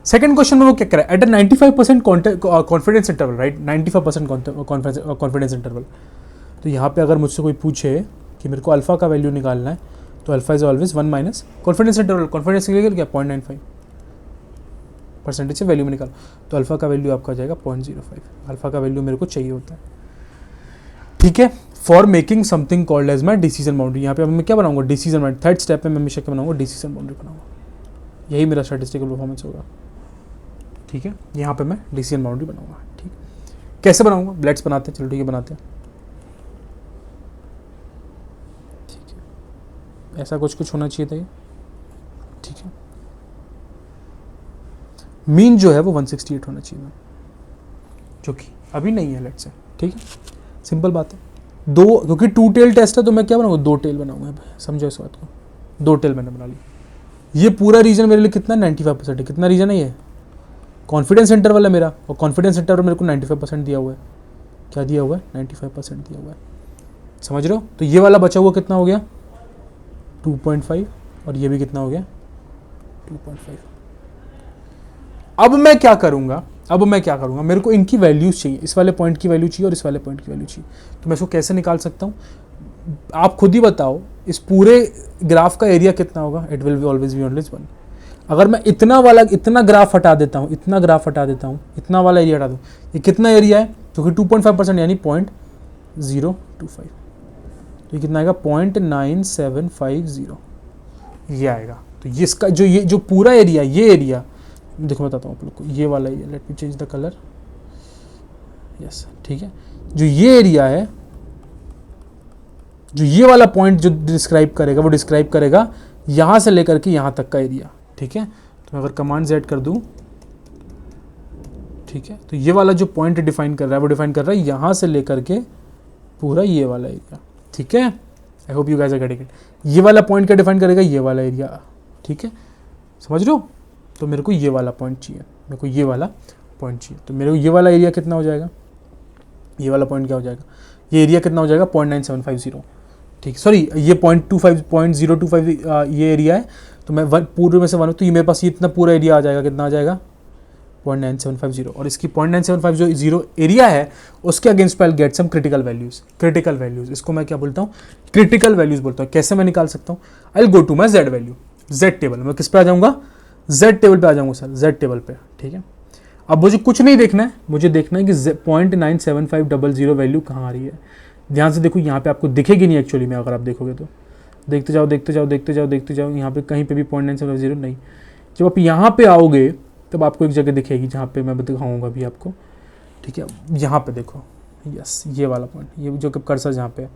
सेकंड क्वेश्चन में वो क्या करा, at 95% confidence interval, right, 95% confidence interval. तो यहाँ पे अगर मुझसे कोई पूछे कि मेरे को अल्फा का वैल्यू निकालना है, तो alpha is always 1 minus confidence interval, confidence interval क्या 0.95% से वैल्यू में निकालो, तो अल्फा का वैल्यू आपका जाएगा 0.05। अल्फा का वैल्यू मेरे को चाहिए होता है, ठीक है, for making something called as my decision boundary. यहाँ पे मैं क्या बनाऊंगा, डिसीजन बाउंड्री। थर्ड स्टेप में मैं हमेशा क्या बनाऊंगा, डिसीजन बाउंड्री बनाऊंगा, यही मेरा स्टैटिस्टिकल परफॉर्मेंस होगा, ठीक है। यहाँ पे मैं डिसीजन बाउंड्री बनाऊंगा, ठीक। कैसे बनाऊंगा, लेट्स बनाते हैं, चलो ठीक है बनाते हैं, ठीक है। ऐसा कुछ होना चाहिए था ये, ठीक है। मीन जो है वो 168 होना चाहिए, जो कि अभी नहीं है, लेट्स से, ठीक है। सिंपल बात है, दो, क्योंकि टू टेल टेस्ट है तो मैं क्या बनाऊंगा, दो टेल बनाऊंगा, समझो इस बात को, दो टेल मैंने बना ली। ये पूरा रीजन मेरे लिए कितना 95% है, कितना रीजन है ये, कॉन्फिडेंस इंटरवल है मेरा, और कॉन्फिडेंस इंटरवल मेरे को 95% दिया हुआ है, क्या दिया हुआ है, 95% दिया हुआ है, समझ रहे हो। तो ये वाला बचा हुआ कितना हो गया 2.5, और ये भी कितना हो गया 2.5। अब मैं क्या करूंगा, मेरे को इनकी वैल्यूज चाहिए, इस वाले पॉइंट की वैल्यू चाहिए और इस वाले पॉइंट की वैल्यू चाहिए। तो मैं इसको कैसे निकाल सकता हूँ, आप खुद ही बताओ, इस पूरे ग्राफ का एरिया कितना होगा, it will be always be always 1। अगर मैं इतना ग्राफ हटा देता हूँ, इतना वाला एरिया हटा दूँ, ये कितना एरिया है, क्योंकि 2.5% यानी 0.025, तो ये कितना आएगा 0.9750, ये आएगा। तो ये इसका जो पूरा एरिया, ये एरिया देखो बताता हूँ आप लोग को, ये वाला area, let me change the colour, yes, ठीक है। जो ये एरिया है, जो ये वाला पॉइंट जो डिस्क्राइब करेगा, वो डिस्क्राइब करेगा यहाँ से लेकर के यहाँ तक का एरिया, ठीक है। तो मैं अगर कमांड Z कर दूँ, ठीक है, तो ये वाला जो पॉइंट डिफाइन कर रहा है, वो डिफाइन कर रहा है यहाँ से लेकर के पूरा ये वाला एरिया, ठीक है। I hope you guys are getting it. ये वाला पॉइंट क्या डिफाइन करेगा, ये वाला एरिया, ठीक है, समझ रहे हो। तो मेरे को ये वाला पॉइंट चाहिए, तो मेरे को ये वाला एरिया कितना हो जाएगा, ये वाला पॉइंट क्या हो जाएगा, ये एरिया कितना हो जाएगा 0.9750, ठीक, सॉरी ये 0.025 ये एरिया है। तो मैं पूरे में से 1, तो ये मेरे पास ये इतना पूरा एरिया आ जाएगा, कितना आ जाएगा 0.9750, और इसकी 0.9750 एरिया है, उसके अगेंस्ट पे I get some critical values. इसको मैं क्या बोलता हूँ, क्रिटिकल वैल्यूज बोलता हूँ। कैसे मैं निकाल सकता हूँ, I will go to my Z value, Z table. मैं किस पे आ जाऊँगा, Z टेबल पे आ जाऊँगा सर, Z टेबल पे, ठीक है। अब मुझे कुछ नहीं देखना है, मुझे देखना है कि 0.97500 वैल्यू कहाँ आ रही है। ध्यान से देखो, यहाँ पे आपको दिखेगी नहीं एक्चुअली में, अगर आप देखोगे तो देखते जाओ, यहाँ पे कहीं पे भी 0.975 नहीं। जब आप यहाँ पे आओगे तब आपको एक जगह दिखेगी, जहाँ पे मैं दिखाऊंगा अभी आपको, ठीक है। यहाँ पे देखो, यस, ये वाला पॉइंट, ये जो कर्सर जहाँ पे है,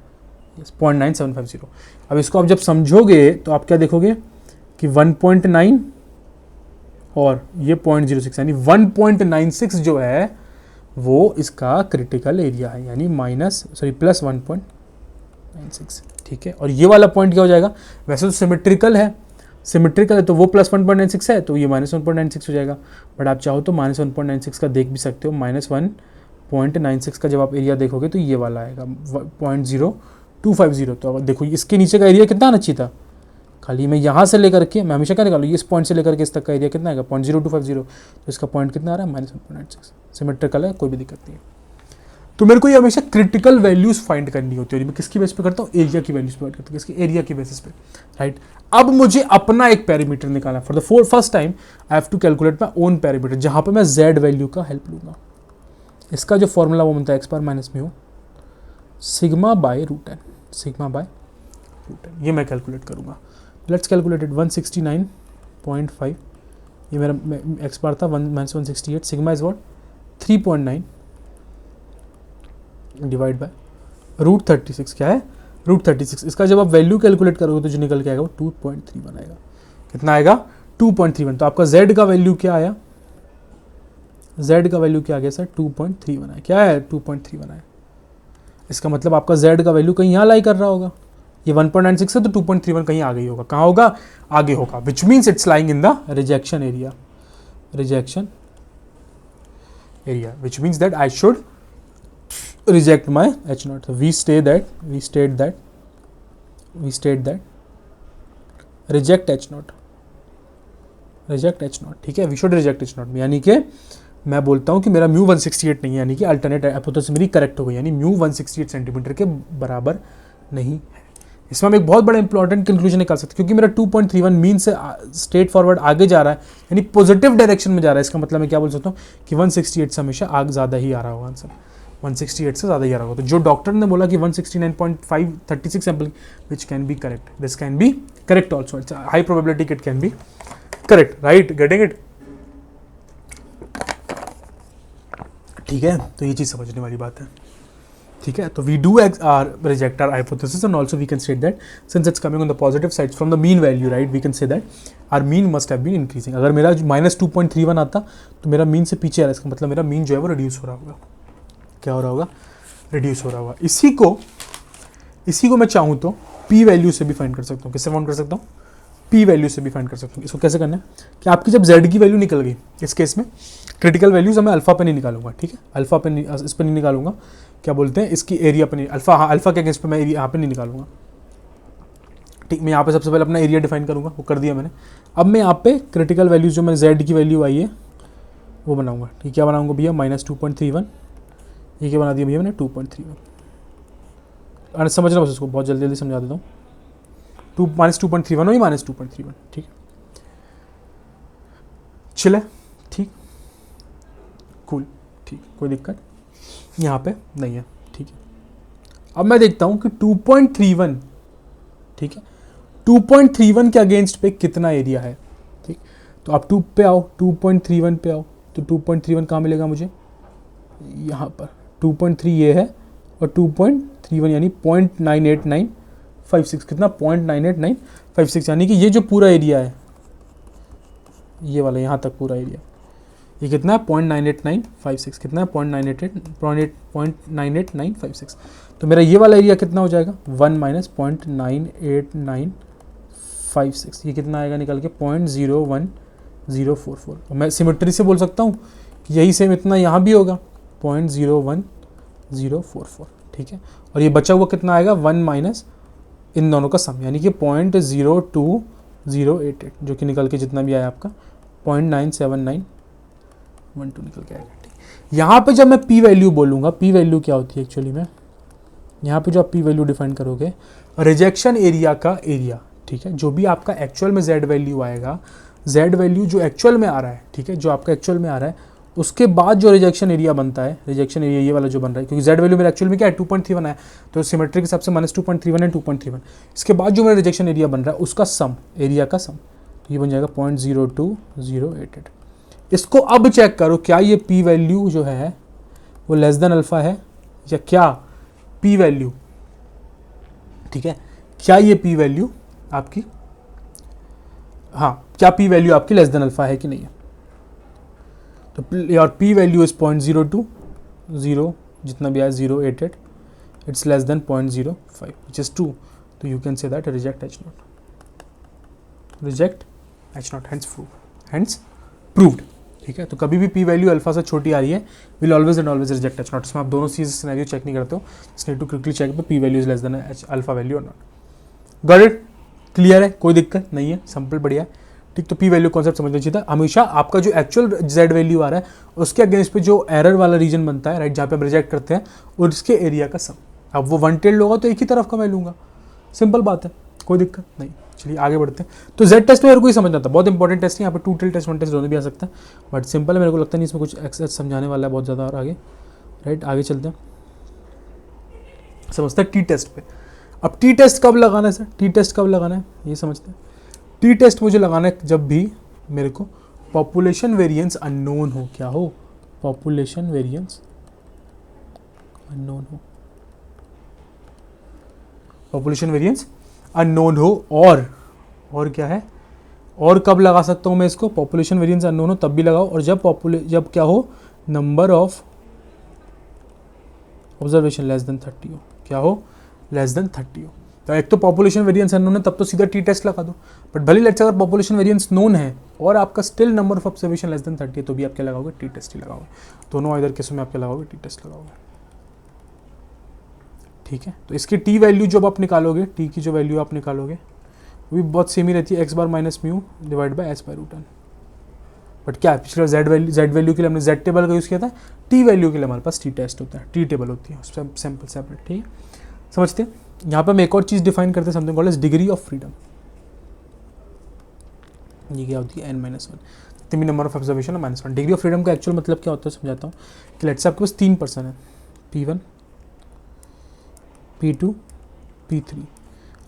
यस 0.9750। अब इसको आप जब समझोगे तो आप क्या देखोगे कि 1.9 और ये 0.06, यानी 1.96 जो है वो इसका क्रिटिकल एरिया है, यानी प्लस 1.96, ठीक है। और ये वाला पॉइंट क्या हो जाएगा, वैसे तो सिमेट्रिकल है तो वो प्लस 1.96 है, तो ये -1.96 हो जाएगा। बट आप चाहो तो -1.96 का देख भी सकते हो, -1.96 का जब आप एरिया देखोगे तो ये वाला आएगा 0.0250। तो अब देखो इसके नीचे का एरिया कितना आना चाहिए था, खाली मैं यहाँ से लेकर के, मैं हमेशा क्या निकालूँ, इस पॉइंट से लेकर के इस तक का एरिया कितना आएगा 0.0250, तो इसका पॉइंट कितना आ रहा है -1.96, सिमेट्रिकल है, कोई भी दिक्कत नहीं है। तो मेरे को ये हमेशा क्रिटिकल वैल्यूज फाइंड करनी होती है, और मैं किसकी बेसिस पे करता हूँ, एरिया की वैल्यूज पे फाइंड करता हूँ, किसकी, एरिया की बेसिस पे, राइट। अब मुझे अपना एक पैरामीटर निकालना, for the first time I have to calculate my own parameter, जहाँ पे मैं Z वैल्यू का हेल्प लूँगा। इसका जो फॉर्मूला वो बनता है x⁻⁻, sigma by root n, ये मैं कैलकुलेट करूँगा। लेट्स कैलकुलेट इट, 169.5, ये मेरा x बार था, 168, sigma is what 3.9 divide by √36, क्या है √36। इसका जब आप वैल्यू कैलकुलेट करोगे तो जो निकल के आएगा वो 2.31 आएगा। कितना आएगा 2.31। तो आपका Z का वैल्यू क्या आया, z का वैल्यू क्या आ गया सर 2.31 है, क्या है 2.31 है। इसका मतलब आपका z का वैल्यू कहीं यहाँ लाई कर रहा होगा, ये 1.96 है तो 2.31 कहीं आ गई होगा, कहाँ होगा आगे होगा, which means it's lying in the rejection area, rejection area, which means that I should reject my H naught. So we state that reject H naught, ठीक है, we should reject H naught, यानी कि मैं बोलता हूँ कि मेरा mu 168 नहीं है, यानी कि अल्टरनेट हाइपोथेसिस मेरी करेक्ट हो गई, यानी म्यू 168 सेंटीमीटर के बराबर नहीं है। इसमें हम एक बहुत बड़ा इंपॉर्टेंट कंक्लूजन निकाल सकते हैं, क्योंकि मेरा 2.31 मीन से स्ट्रेट फॉरवर्ड आगे जा रहा है, यानी पॉजिटिव डायरेक्शन में जा रहा है। इसका मतलब मैं क्या बोल सकता हूँ कि 168 से हमेशा आग ज़्यादा ही आ रहा होगा आंसर, 168 से ज़्यादा ही आ रहा होगा। तो जो डॉक्टर ने बोला कि 169.5 36 sample, which can be correct, this can be correct also, it's high probability it can be correct, right, getting it, ठीक है। तो ये चीज़ समझने वाली बात है, ठीक है। तो we do reject our hypothesis and also we can state that since it's coming on the positive side from the mean value, right, we can say that our mean must have been increasing. अगर मेरा -2.31 आता तो मेरा mean से पीछे आ रहा है, इसका मतलब मेरा मीन जो है वो रिड्यूस हो रहा होगा, क्या हो रहा होगा, रिड्यूस हो रहा होगा। इसी को मैं चाहूँ तो पी वैल्यू से भी फाइंड कर सकता हूँ, किससे फाइंड कर सकता हूँ, पी वैल्यू से भी फाइंड कर सकता हूँ। इसको कैसे करना है कि आपकी जब जेड की वैल्यू निकल गई, इस केस में क्रिटिकल वैल्यूज मैं अल्फा पे नहीं निकालूंगा, ठीक है, अल्फा पे नहीं, इस पर नहीं निकालूंगा, क्या बोलते हैं इसकी एरिया पे नहीं, अल्फा, हाँ अल्फा के अगेंस्ट पे मैं एरिया यहाँ पे नहीं निकालूंगा, ठीक। मैं यहाँ पे सबसे पहले अपना एरिया डिफाइन करूँगा, वो कर दिया मैंने। अब मैं यहाँ पे क्रिटिकल वैल्यूज जो मैं जेड की वैल्यू आई है वो बनाऊंगा, ठीक, क्या बनाऊंगा भैया -2.31, ये क्या बना दिया भैया मैंने 2.31, अरे समझना बस इसको, बहुत जल्दी समझा देता हूँ, -2.31 और ये -2.31, ठीक है, चिल है, ठीक, कूल, ठीक, कोई दिक्कत यहाँ पे नहीं है, ठीक है। अब मैं देखता हूँ कि 2.31, ठीक है, 2.31 के अगेंस्ट पे कितना एरिया है, ठीक। तो आप 2 पे आओ, 2.31 पे आओ, तो 2.31 कहाँ मिलेगा मुझे, यहाँ पर 2.3 ये है और 2.31 यानी 0.98956, कितना 0.98956, यानी कि ये जो पूरा एरिया है, ये वाला यहाँ तक पूरा एरिया, ये कितना है 0.98956, कितना है 0.98956। तो मेरा ये वाला एरिया कितना हो जाएगा 1 - 0.98956, ये कितना आएगा निकल के 0.01044। और मैं सिमेट्री से बोल सकता हूँ कि यही सेम इतना यहाँ भी होगा 0.01044, ठीक है। और ये बचा हुआ कितना आएगा 1 माइनस इन दोनों का सम, यानी कि 0.02088, जो कि निकल के जितना भी आया आपका 0.97912 निकल के आएगा, ठीक। यहाँ पे जब मैं पी वैल्यू बोलूँगा, पी वैल्यू क्या होती है एक्चुअली में, यहाँ पे जो आप पी वैल्यू डिफाइन करोगे, रिजेक्शन एरिया का एरिया, ठीक है, जो भी आपका एक्चुअल में जेड वैल्यू आएगा, जेड वैल्यू जो एक्चुअल में आ रहा है, ठीक है, जो आपका एक्चुअल में आ रहा है, उसके बाद जो रिजेक्शन एरिया बनता है, रिजेक्शन एरिया ये वाला जो बन रहा है, क्योंकि जेड वैल्यू मेरा एक्चुअल में क्या है 2.31 है, तो सिमेट्री के हिसाब से -2.31 है 2.31, इसके बाद जो मेरा रिजेक्शन एरिया बन रहा है उसका सम, एरिया का सम, तो ये बन जाएगा 0.02088। इसको अब चेक करो क्या ये पी वैल्यू जो है वो लेस देन अल्फा है या क्या पी वैल्यू, ठीक है, क्या ये पी वैल्यू आपकी, हाँ, क्या पी वैल्यू आपकी लेस देन अल्फा है कि नहीं है। तो योर पी वैल्यू इज 0.020 जितना भी आया 088, it's less than 0.05 which is true, तो you can say that reject H not, reject H not, hence proved, ठीक है। तो कभी भी पी वैल्यू अल्फा से छोटी आ रही है, will always and always reject H not. इसमें आप दोनों चीज सिनेरियो चेक नहीं करते हो, just need to quickly check P value is less than alpha value और नॉट। गॉट इट, क्लियर है, कोई दिक्कत नहीं है, सिंपल बढ़िया है, ठीक। तो पी वैल्यू कॉन्सेप्ट समझना चाहिए था। हमेशा आपका जो एक्चुअल जेड वैल्यू आ रहा है उसके अगेंस्ट पे जो एरर वाला रीजन बनता है, राइट, जहाँ पे हम रिजेक्ट करते हैं, और उसके एरिया का सम। अब वो वन टेल्ड होगा तो एक ही तरफ का मैं लूँगा, सिंपल बात है, कोई दिक्कत नहीं। चलिए आगे बढ़ते हैं। तो जेड टेस्ट में मेरे को ही समझना था, बहुत इंपॉर्टेंट टेस्ट है, यहाँ पे 2 टेल टेस्ट 1 टेस्ट दोनों भी आ सकता है, बट सिंपल है, मेरे को लगता नहीं इसमें कुछ एक्सेस समझाने वाला है बहुत ज़्यादा। और आगे, राइट, आगे चलते हैं, समझते हैं टी टेस्ट पे। अब टी टेस्ट कब लगाना है सर, टी टेस्ट कब लगाना है ये समझते हैं। टी टेस्ट मुझे लगाना है जब भी मेरे को पॉपुलेशन वेरिएंस अननोन हो, क्या हो, पॉपुलेशन वेरिएंस अननोन हो, पॉपुलेशन वेरिएंस अननोन हो, और क्या है, और कब लगा सकता हूँ मैं इसको, पॉपुलेशन वेरिएंस अननोन हो तब भी लगाओ, और जब क्या हो, number of observation less than 30 हो, क्या हो, लेस देन 30 हो। तो एक तो पॉपुलेशन वेरिएंस अननोन है तब तो सीधा टी टेस्ट लगा दो, बट भले लेट्स अगर पॉपुलेशन वेरिएंस नोन है और आपका still number of observation less than 30 है तो भी आप क्या लगाओगे, टी टेस्ट ही लगाओगे। दोनों इधर केसों में आप क्या लगाओगे, टी टेस्ट लगाओगे। ठीक है, तो इसकी टी वैल्यू जब आप निकालोगे, टी की जो वैल्यू आप निकालोगे वो भी बहुत सेम ही रहती है, x bar minus mu divide by S by root N. But क्या है, पिछले जेड वैल्यू के लिए हमने जेड टेबल का यूज़ किया था, टी वैल्यू के लिए हमारे पास टी टेस्ट होता है, टी टेबल होती है सैम्पल सेपरेट। ठीक है, समझते हैं। यहाँ पे हम एक और चीज़ डिफाइन करते हैं, something called as degree of freedom. ये क्या होती है, n-1, जितनी भी नंबर ऑफ ऑब्जर्वेशन है -1। डिग्री ऑफ फ्रीडम का एक्चुअल मतलब क्या होता है समझाता हूँ, कि लेट्स से आपके पास 3 पर्सन है, P1 P2 P3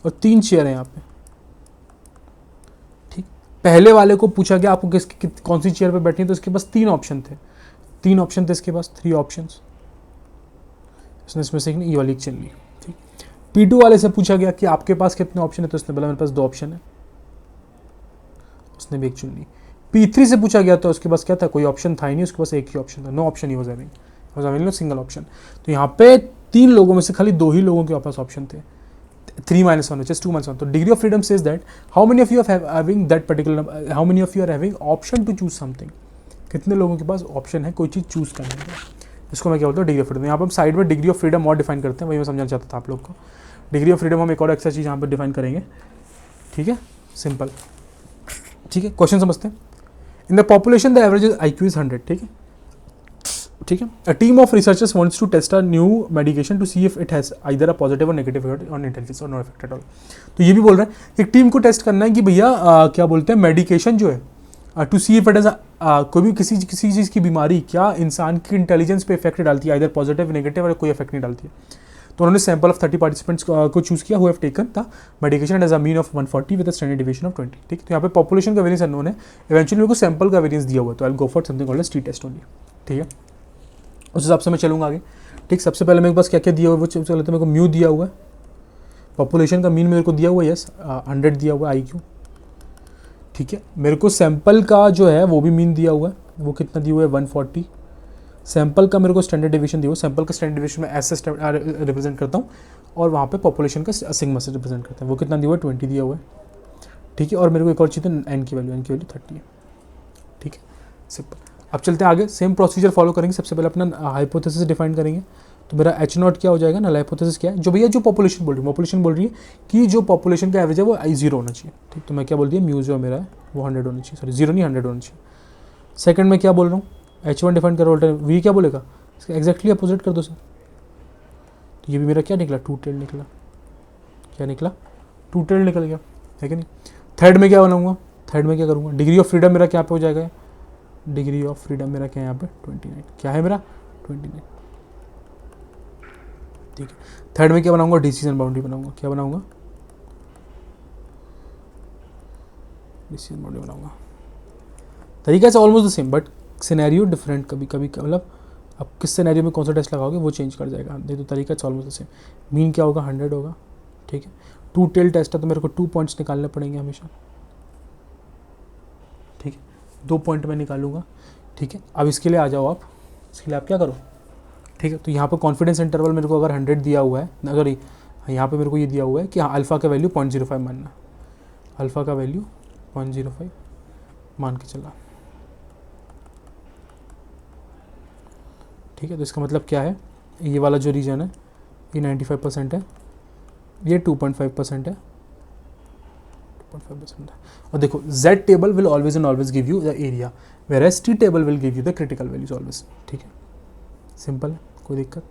और 3 चेयर है यहाँ पे। ठीक, पहले वाले को पूछा गया आपको कौन सी चेयर पे बैठनी है, तो इसके पास 3 ऑप्शन थे, इसके पास 3 ऑप्शन, इसमें से एक ये वाली चल ली। ठीक, P2 वाले से पूछा गया कि आपके पास कितने ऑप्शन है, तो उसने बोला मेरे पास 2 ऑप्शन है, उसने भी एक चुन ली। P3 से पूछा गया तो उसके पास क्या था, कोई ऑप्शन था ही नहीं, उसके पास एक ही ऑप्शन था, no option he was having single option. तो यहाँ पे 3 लोगों में से खाली 2 ही लोगों के पास ऑप्शन थे, 3-1 which is 2-1। तो degree of freedom says that how many of you are having that particular, how many of you are having option to choose something, कितने लोगों के पास ऑप्शन है कोई चीज़ चूज करने का। इसको मैं क्या बोलता हूँ, डिग्री ऑफ फ्रीडम। यहाँ पर हम साइड में डिग्री ऑफ फ्रीडम और डिफाइन करते हैं, वही मैं समझाना चाहता था आप लोग को। डिग्री ऑफ फ्रीडम हम एक और एक्स्ट्रा चीज़ यहाँ पर डिफाइन करेंगे। ठीक है, सिंपल। ठीक है, क्वेश्चन समझते हैं। In the population the average IQ is 100। ठीक है, ठीक है। A team of researchers wants to test a new medication to see if it has either a positive or negative effect on intelligence or no effect at all. तो ये भी बोल रहे हैं एक टीम को टेस्ट करना है कि भैया क्या बोलते हैं, मेडिकेशन जो है to see if it has कोई भी किसी चीज़ की बीमारी क्या इंसान की इंटेलिजेंस पे इफेक्ट डालती है, आइदर पॉजिटिव नेगेटिव और कोई इफेक्ट नहीं डालती है। तो उन्होंने सैंपल ऑफ 30 पार्टिसिपेंट्स को चूज किया who have taken the medication as a mean of 140 with a standard deviation of 20। ठीक, तो यहाँ पे पॉपुलेशन का वेरिएंस अननोन है, इवेंचुअली मेरे को सैंपल का वेरिएंस दिया हुआ है, तो I will go for something called as T test only. ठीक है, उस हिसाब से मैं चलूँगा आगे। ठीक, सबसे पहले मेरे पास क्या क्या दिया हुआ है वो चलते, मेरे को म्यू दिया हुआ है, पॉपुलेशन का मीन मेरे को दिया हुआ है, यस 100 दिया हुआ है IQ। ठीक है, मेरे को सैंपल का जो है वो भी मीन दिया हुआ है, वो कितना दिया हुआ है 140। सैंपल का मेरे को स्टैंडर्ड डिवीजन दिया हुआ, सैंपल का स्टैंडर्ड डिवीजन में ऐसे रिप्रेजेंट करता हूँ, और वहाँ पे पॉपुलेशन का सिग्मा से रिप्रेजेंट करता है, वो कितना दिया हुआ है 20 दिया हुआ है। ठीक है, और मेरे को एक और चीज़ है n की वैल्यू 30 है। ठीक है, सिंपल। अब चलते हैं आगे, सेम प्रोसीजर फॉलो करेंगे। सबसे पहले अपना हाइपोथेसिस डिफाइन करेंगे, तो मेरा H0 क्या हो जाएगा ना, हाइपोथेसिस क्या है, जो भैया जो पॉपुलेशन बोल रही है कि जो पॉपुलेशन का एवरेज है वो 0 होना चाहिए। ठीक, तो मैं क्या बोल दिया, म्यू जो मेरा है वो 100 होनी चाहिए, सॉरी 0 नहीं 100 होना चाहिए। सेकंड में क्या बोल रहा हूँ, H1 डिफाइन करो, V क्या बोलेगा, इसका एग्जैक्टली अपोजिट कर दो सर। तो ये भी मेरा क्या निकला, 2 टेल निकला, क्या निकला, 2 टेल निकल गया, है कि नहीं। थर्ड में क्या बनाऊंगा, थर्ड में क्या करूँगा, डिग्री ऑफ फ्रीडम मेरा क्या पे हो जाएगा, डिग्री ऑफ फ्रीडम मेरा क्या है यहाँ पे 29, क्या है मेरा 29। ठीक है, थर्ड में क्या बनाऊंगा, डिसीजन बाउंड्री बनाऊंगा, क्या बनाऊंगा, डिसीजन बाउंड्री बनाऊंगा। तरीका से almost the same, but scenario different, कभी कभी मतलब अब किस सिनेरियो में कौन सा टेस्ट लगाओगे वो चेंज कर जाएगा। नहीं तो तरीका से ऑलमोस्ट द सेम। मीन क्या होगा, 100 होगा। ठीक है, 2 टेल टेस्ट है तो मेरे को 2 पॉइंट्स निकालने पड़ेंगे हमेशा। ठीक है, 2 पॉइंट मैं निकालूंगा। ठीक है, अब इसके लिए आ जाओ आप, इसके लिए आप क्या करो। ठीक है, तो यहाँ पर कॉन्फिडेंस इंटरवल मेरे को अगर 100 दिया हुआ है, सॉरी यहाँ पे मेरे को ये दिया हुआ है कि हाँ अल्फ़ा का वैल्यू 0.05 मानना, अल्फ़ा का वैल्यू 0.05 मान के चला। ठीक है, तो इसका मतलब क्या है, ये वाला जो रीजन है ये 95% है, ये 2.5% है, 2.5% है। और देखो Z table will always and always give you the area, whereas T table will give you the critical values always. ठीक है, सिंपल है, कोई दिक्कत।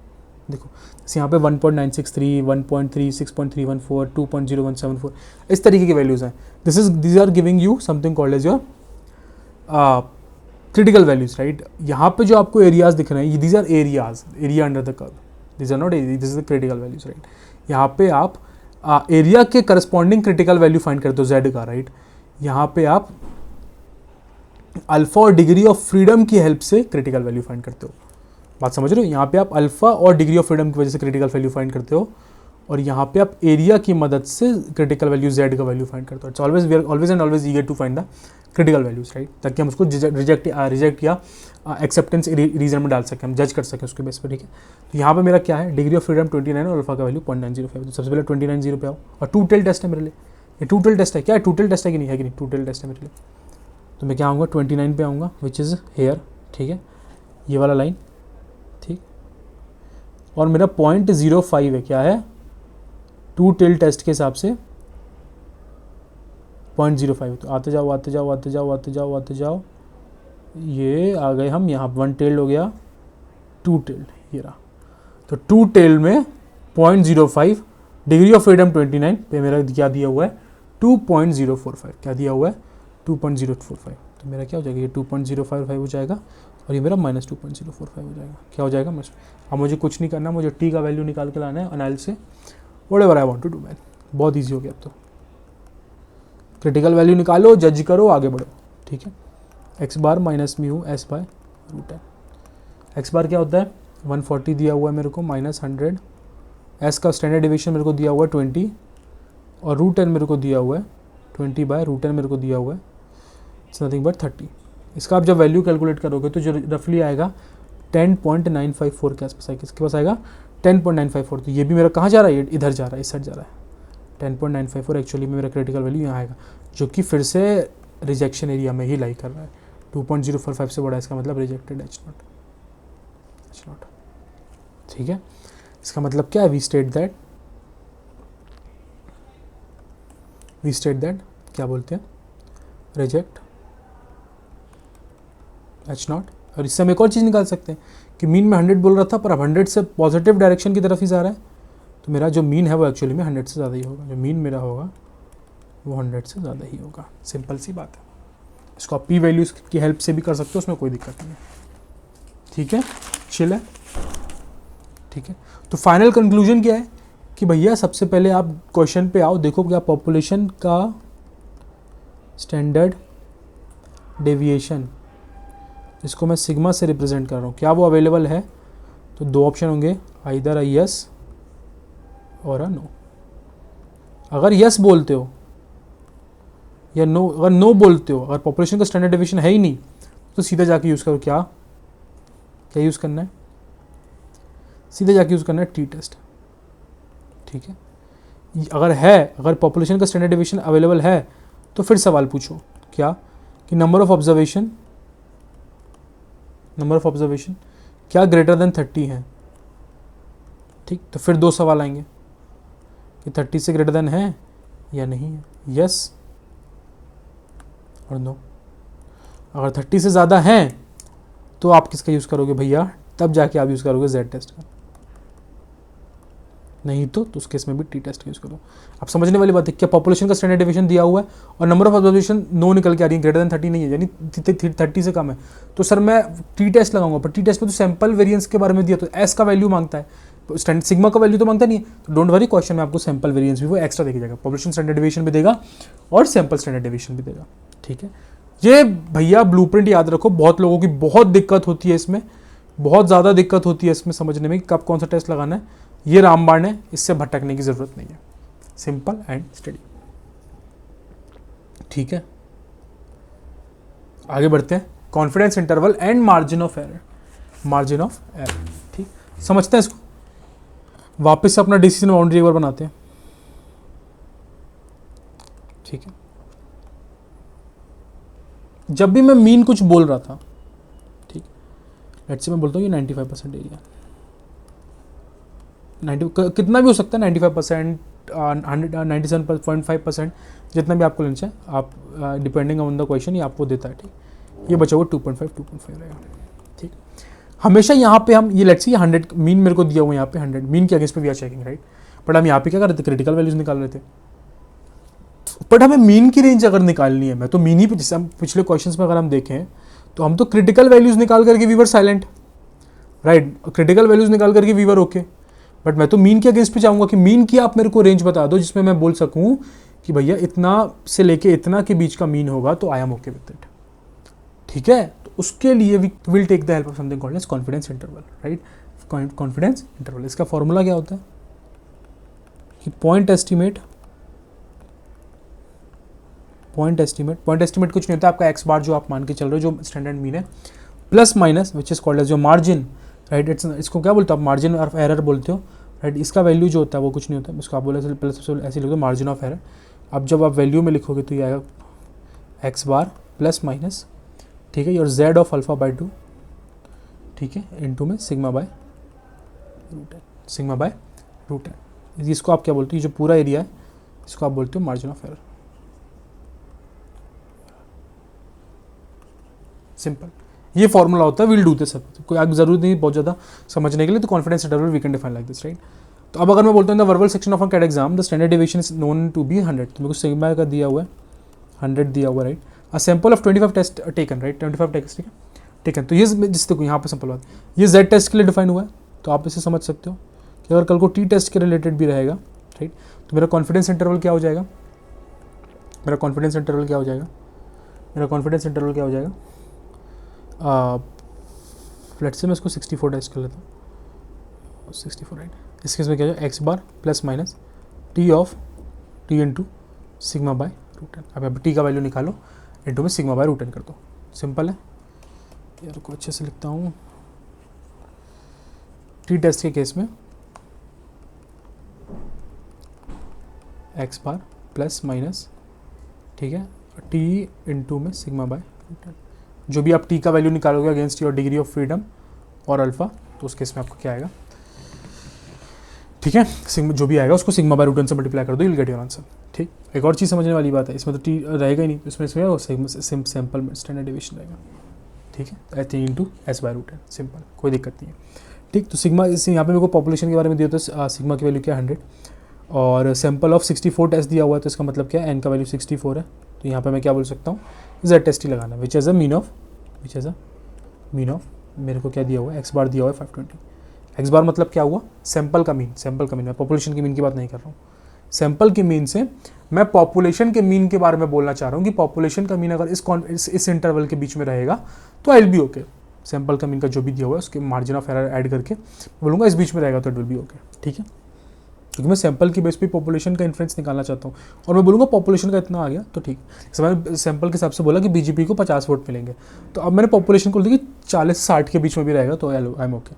देखो जैसे यहाँ पे 1.963, 1.3, 6.314, 2.0174 इस तरीके की वैल्यूज़ हैं। These are giving you something called as your critical values, right. यहाँ पे जो आपको एरियाज दिख रहे हैं, these are areas, area under the curve, these are not area, this is the critical values, right. यहाँ पे आप एरिया के करस्पॉन्डिंग क्रिटिकल वैल्यू फाइंड करते हो Z का, राइट। यहाँ पे आप अल्फा और डिग्री ऑफ फ्रीडम की हेल्प से क्रिटिकल वैल्यू फाइंड करते हो। बात समझ रहे हो, यहाँ पे आप अल्फा और डिग्री ऑफ फ्रीडम की वजह से क्रिटिकल वैल्यू फाइंड करते हो, और यहाँ पे आप एरिया की मदद से क्रिटिकल वैल्यू z का वैल्यू फाइंड करते हो। It's always we are always and always eager to find the critical values, right, ताकि हम उसको रिजेक्ट या एक्सेप्टेंस रीजन में डाल सकें, हम जज कर सकें उसके बेस पर, ठीक है। तो यहाँ पे मेरा क्या है, डिग्री ऑफ फ्रीडम 29 और अल्फा का वैल्यू 0.905। तो सबसे पहले 29.0 पे आओ, और टू टेल टेस्ट है मेरे लिए, ये टू टेल टेस्ट है, क्या है, टू टेल टेस्ट है कि नहीं है, कि नहीं, टू टेल टेस्ट है मेरे लिए। तो मैं क्या आऊँगा, 29 पे आऊँगा, विच इज़ हेयर, ठीक है, ये वाला लाइन, ठीक, और मेरा 0.05 है, क्या है, टू टेल टेस्ट के हिसाब से 0.05। तो आते जाओ आते जाओ आते जाओ आते जाओ आते जाओ, ये आ गए हम यहाँ, वन टेल्ड हो गया, टू टेल्ड, ये रहा। तो टू टेल्ड में 0.05, डिग्री ऑफ फ्रीडम 29 पे मेरा क्या दिया हुआ है, 2.045, क्या दिया हुआ है, 2.045। तो मेरा क्या हो जाएगा, ये 2.055 हो जाएगा, और ये मेरा -2.045 हो जाएगा, क्या हो जाएगा। अब मुझे कुछ नहीं करना, मुझे टी का वैल्यू निकाल के लाना है अनाल से, whatever I want to do man, बहुत ईजी हो गया अब तो। क्रिटिकल वैल्यू निकालो, जज करो, आगे बढ़ो, ठीक है। X bar minus mu s by root n. X bar क्या होता है, 140 दिया हुआ है मेरे को, -100, एस का स्टैंडर्ड डिवीजन मेरे को दिया हुआ है 20, और रूट एन मेरे को दिया हुआ है 20 बाय रूट एन मेरे को दिया हुआ है, इट्स नथिंग बट 30। इसका आप जब वैल्यू कैलकुलेट करोगे तो जो रफली आएगा 10.954 के आसपास आएगा, किसके पास आएगा, 10.954। तो ये भी मेरा कहाँ जा रहा है, ये इधर जा रहा है, इस साइड जा रहा है। 10.954 एक्चुअली में मेरा क्रिटिकल वैल्यू यहाँ आएगा, जो कि फिर से रिजेक्शन एरिया में ही लाई कर रहा है। 2.045 से बड़ा, इसका मतलब रिजेक्टेड H नॉट, ठीक है। इसका मतलब क्या है, वी स्टेट दैट क्या बोलते हैं, रिजेक्ट H नॉट। और इससे हम एक और चीज़ निकाल सकते हैं कि मीन में 100 बोल रहा था, पर अब 100 से पॉजिटिव डायरेक्शन की तरफ ही जा रहा है, तो मेरा जो मीन है वो एक्चुअली में 100 से ज़्यादा ही होगा, जो मीन मेरा होगा वो 100 से ज़्यादा ही होगा। सिंपल सी बात है, इसको आप पी वैल्यूज़ की हेल्प से भी कर सकते हो, उसमें कोई दिक्कत नहीं है, ठीक है, चिल है, ठीक है। तो फाइनल कंक्लूजन क्या है कि भैया सबसे पहले आप क्वेश्चन पे आओ, देखो क्या पॉपुलेशन का स्टैंडर्ड डेविएशन, इसको मैं सिग्मा से रिप्रेजेंट कर रहा हूँ, क्या वो अवेलेबल है। तो दो ऑप्शन होंगे, आइदर यस और नो। अगर यस बोलते हो या नो, अगर नो बोलते हो, अगर पॉपुलेशन का स्टैंडर्ड डेविएशन है ही नहीं, तो सीधा जाके यूज़ करो, क्या यूज़ करना है, सीधे जाके यूज़ करना है टी टेस्ट, ठीक है। अगर पॉपुलेशन का स्टैंडर्ड डेविएशन अवेलेबल है, तो फिर सवाल पूछो, क्या, कि नंबर ऑफ ऑब्जर्वेशन क्या ग्रेटर देन 30 है, ठीक। तो फिर दो सवाल आएंगे कि 30 से ग्रेटर देन है या नहीं है, यस और नो। अगर 30 से ज़्यादा है तो आप किसका यूज़ करोगे भैया, तब जाके आप यूज़ करोगे जेड टेस्ट का, नहीं तो उस केस में भी टी टेस्ट का यूज़ करो। अब समझने वाली बात है, क्या पॉपुलेशन का स्टैंडर्ड डेविएशन दिया हुआ है और नंबर ऑफ ऑब्जर्वेशन नो निकल के आ रही है, ग्रेटर देन 30 नहीं है, यानी 30 से कम है, तो सर मैं टी टेस्ट लगाऊंगा, पर टी टेस्ट में तो सैंपल वेरिएंस के बारे में दिया, तो एस का वैल्यू मांगता है, सिग्मा का वैल्यू तो मांगता नहीं है। तो डोंट वरी, क्वेश्चन में आपको सैंपल वेरिएंस भी वो एक्स्ट्रा देखा जाएगा, पॉपुलेशन स्टैंडर्ड डेविएशन भी देगा और सैंपल स्टैंडर्ड डेविएशन भी देगा, ठीक है। ये भैया ब्लूप्रिंट याद रखो, बहुत लोगों की बहुत दिक्कत होती है इसमें, बहुत ज़्यादा दिक्कत होती है इसमें समझने में कि कब कौन सा टेस्ट लगाना है। ये रामबाण है, इससे भटकने की ज़रूरत नहीं है, सिंपल एंड स्टडी, ठीक है। आगे बढ़ते हैं, confidence interval and margin of error, ठीक, समझते हैं इसको। वापस से अपना डिसीजन बाउंड्री एक बार बनाते हैं, ठीक है। जब भी मैं मीन कुछ बोल रहा था, ठीक, लेट्स से मैं बोलता हूँ ये 95% एरिया, 90 कितना भी हो सकता है, 95%, 97.5%, जितना भी आपको लेना चाहिए आप, डिपेंडिंग ऑन द क्वेश्चन, ये आपको देता है, ठीक। ये बचा हुआ 2.5 रहेगा, ठीक। हमेशा यहाँ पे हम ये लेट्स से 100 मीन मेरे को दिया हुआ है, यहाँ पे 100 मीन के अगेंस्ट पे we are checking, right. But हम यहाँ पे क्या कर रहे थे, क्रिटिकल वैल्यूज निकाल रहे थे, बट हमें मीन की रेंज अगर निकालनी है, मैं तो मीन ही पे, जैसे हम पिछले क्वेश्चंस में अगर हम देखें तो हम तो क्रिटिकल वैल्यूज निकाल करके we were silent, right, critical values निकाल करके वी वर ओके। बट मैं तो मीन के अगेंस्ट पे चाहूँगा कि मीन की आप मेरे को रेंज बता दो जिसमें मैं बोल सकूँ कि भैया इतना से लेके इतना के बीच का मीन होगा तो I am okay with it, ठीक है। तो उसके लिए we will take the help of something called as confidence interval, right. Confidence interval, इसका फॉर्मूला क्या होता है, कि पॉइंट एस्टिमेट कुछ नहीं होता, आपका एक्स बार जो आप मान के चल रहे हो, जो स्टैंडर्ड मीन है, plus minus which is called as जो मार्जिन, राइट। इसको क्या बोलते हो आप, मार्जिन ऑफ एरर बोलते हो, राइट। इसका वैल्यू जो होता है वो कुछ नहीं होता, इसको आप बोले प्लस ऐसे लिखो मार्जिन ऑफ एरर। अब जब आप वैल्यू में लिखोगे तो ये आएगा एक्स बार प्लस माइनस, ठीक है, और जेड ऑफ अल्फा बाई 2, ठीक है, इनटू में सिग्मा बाय रूट एन। इसको आप क्या बोलते हो, ये जो पूरा एरिया है इसको आप बोलते हो मार्जिन ऑफ एरर। सिंपल, ये फॉर्मूला होता है, विल डू दिस। कोई आगे जरूरत नहीं बहुत ज़्यादा समझने के लिए, तो confidence interval we can define like this, right. तो अब अगर मैं बोलता हूँ the verbal section of a CAT exam the standard deviation is known to be 100, तो मेरे को सिग्मा का दिया हुआ है 100 दिया हुआ, right. A sample of 25 test taken, right, 25 test ठीक है। तो ये जिस देखो यहाँ पे सिंपल बात, ये जेड टेस्ट के लिए डिफाइन हुआ है, तो आप इसे समझ सकते हो कि अगर कल को टी टेस्ट के रिलेटेड भी रहेगा, राइट, तो मेरा कॉन्फिडेंस इंटरवल क्या हो जाएगा, मेरा कॉन्फिडेंस इंटरवल क्या हो जाएगा, लेट्स से मैं इसको 64 टेस्ट कर लेता हूँ, 64, राइट। इस केस में क्या है, x bar plus minus T of T into sigma by root N. अब यहाँ पर टी का वैल्यू निकालो, इंटू में सिग्मा बाय रूट एन कर दो, सिंपल है यार। को अच्छे से लिखता हूँ, टी टेस्ट के केस में एक्स बार प्लस माइनस, ठीक है, टी इंटू में सिग्मा बाय रूट एन। जो भी आप टी का वैल्यू निकालोगे against your degree of freedom और अल्फा, तो उस केस में आपको क्या आएगा, ठीक है, सिग्मा जो भी आएगा उसको सिग्मा बाय रूट एन से मल्टीप्लाई कर दो, you will get your answer, ठीक। एक और चीज़ समझने वाली बात है, इसमें तो टी रहेगा ही नहीं, इसमें सैंपल स्टैंडर्ड डेविएशन रहेगा, ठीक है, H into S by root N, simple, कोई दिक्कत नहीं है, ठीक। तो सिग्मा, इस यहाँ पे मेरे को पॉपुलेशन के बारे में दिया था, सिग्मा की वैल्यू क्या 100 और सैंपल ऑफ 64 टेस्ट दिया हुआ है, तो इसका मतलब क्या है, एन का वैल्यू 64 है, तो यहाँ पे मैं क्या बोल सकता हूँ, जेड टेस्ट ही लगाना, विच एज अ मीन ऑफ मेरे को क्या दिया हुआ है, एक्स बार दिया हुआ है 520। एक्स बार मतलब क्या हुआ, सैंपल का मीन, मैं पॉपुलेशन के मीन की बात नहीं कर रहा हूँ, सैंपल के मीन से मैं पॉपुलेशन के मीन के बारे में बोलना चाह रहा हूँ कि पॉपुलेशन का मीन अगर इस इंटरवल के बीच में रहेगा तो I will be okay. Sample का मीन का जो भी दिया हुआ है उसके मार्जिन ऑफ एरर ऐड करके बोलूँगा इस बीच में रहेगा तो इट विल बी ओके, ठीक है, क्योंकि मैं सैंपल की बेस पे पॉपुलेशन का इन्फ्लुएंस निकालना चाहता हूँ और मैं बोलूँगा पॉपुलेशन का इतना आ गया तो ठीक। जैसे मैंने सैंपल के हिसाब से बोला कि बीजेपी को 50 वोट मिलेंगे, तो अब मैंने पॉपुलेशन को बोल दिया कि 40-60 के बीच में भी रहेगा तो आई एम ओके,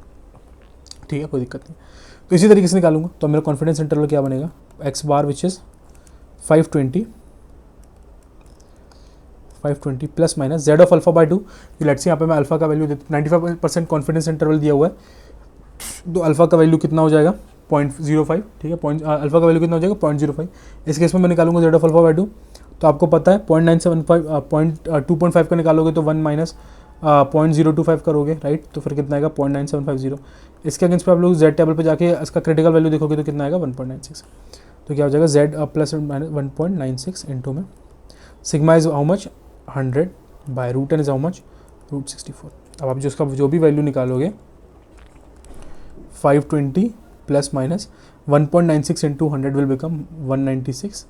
ठीक है, कोई दिक्कत नहीं। तो इसी तरीके से निकालूंगा, तो मेरा कॉन्फिडेंस इंटरवल क्या बनेगा, x bar which is 520 plus minus Z of alpha by 2। Let's say यहाँ पे मैं अल्फा का वैल्यू 95% कॉन्फिडेंस इंटरवल दिया हुआ है, तो अल्फा का वैल्यू कितना हो जाएगा 0.05, ठीक है, अल्फा का वैल्यू कितना हो जाएगा 0.05। इस केस में मैं निकालूंगा जेड ऑफ अल्फा बाय 2, तो आपको पता है 0.975 2.5 का निकालोगे तो 1 माइनस 0.025 करोगे, राइट, तो फिर कितना आएगा 0.9750। इसके अगेंस्ट पे आप लोग जेड टेबल पे जाके इसका क्रिटिकल वैल्यू देखोगे तो कितना आएगा 1.96, तो क्या हो जाएगा जेड प्लस माइनस 1.96 इंटू में sigma is how much 100 by root N is how much root 64। अब आप जो उसका जो भी वैल्यू निकालोगे 520 plus minus 1.96 into 100 will become 196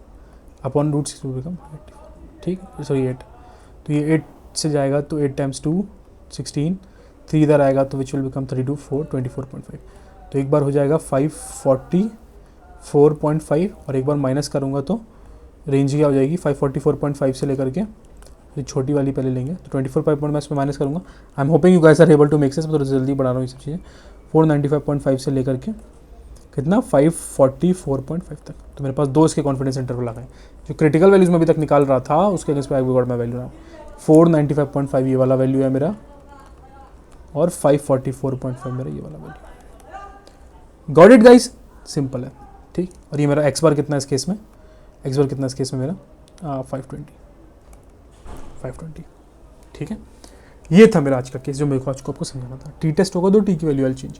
upon root 6 will become 84, ठीक, सॉरी 8, तो ये 8 से जाएगा तो 8 टाइम्स 2 16, 3 इधर आएगा तो विच विल बिकम 32 4 24.5, तो एक बार हो जाएगा 544.5 और एक बार माइनस करूँगा तो रेंज क्या हो जाएगी 544.5 से लेकर के, तो छोटी वाली पहले लेंगे तो 24.5 मैं इसमें माइनस करूँगा। I am hoping you guys are able to make sense, मैं थोड़ा जल्दी बढ़ा रहा हूँ ये सब चीज़ें। 495.5 से लेकर के कितना 544.5 तक, तो मेरे पास 2 इसके कॉन्फिडेंस इंटरवल आ गए। जो क्रिटिकल वैल्यूज में अभी तक निकाल रहा था उसके अगेंस्ट पे मैं वैल्यू रहा 495.5 ये वाला वैल्यू है मेरा और 544.5 मेरा ये वाला value. Got it guys, simple है, ठीक। और ये मेरा एक्स बार कितना है इस केस में, एक्स बार कितना इस केस में मेरा 520, ठीक है। ये था मेरा आज का केस जो मेरे को आज को आपको समझाना था। टी टेस्ट होगा तो टी की value I change,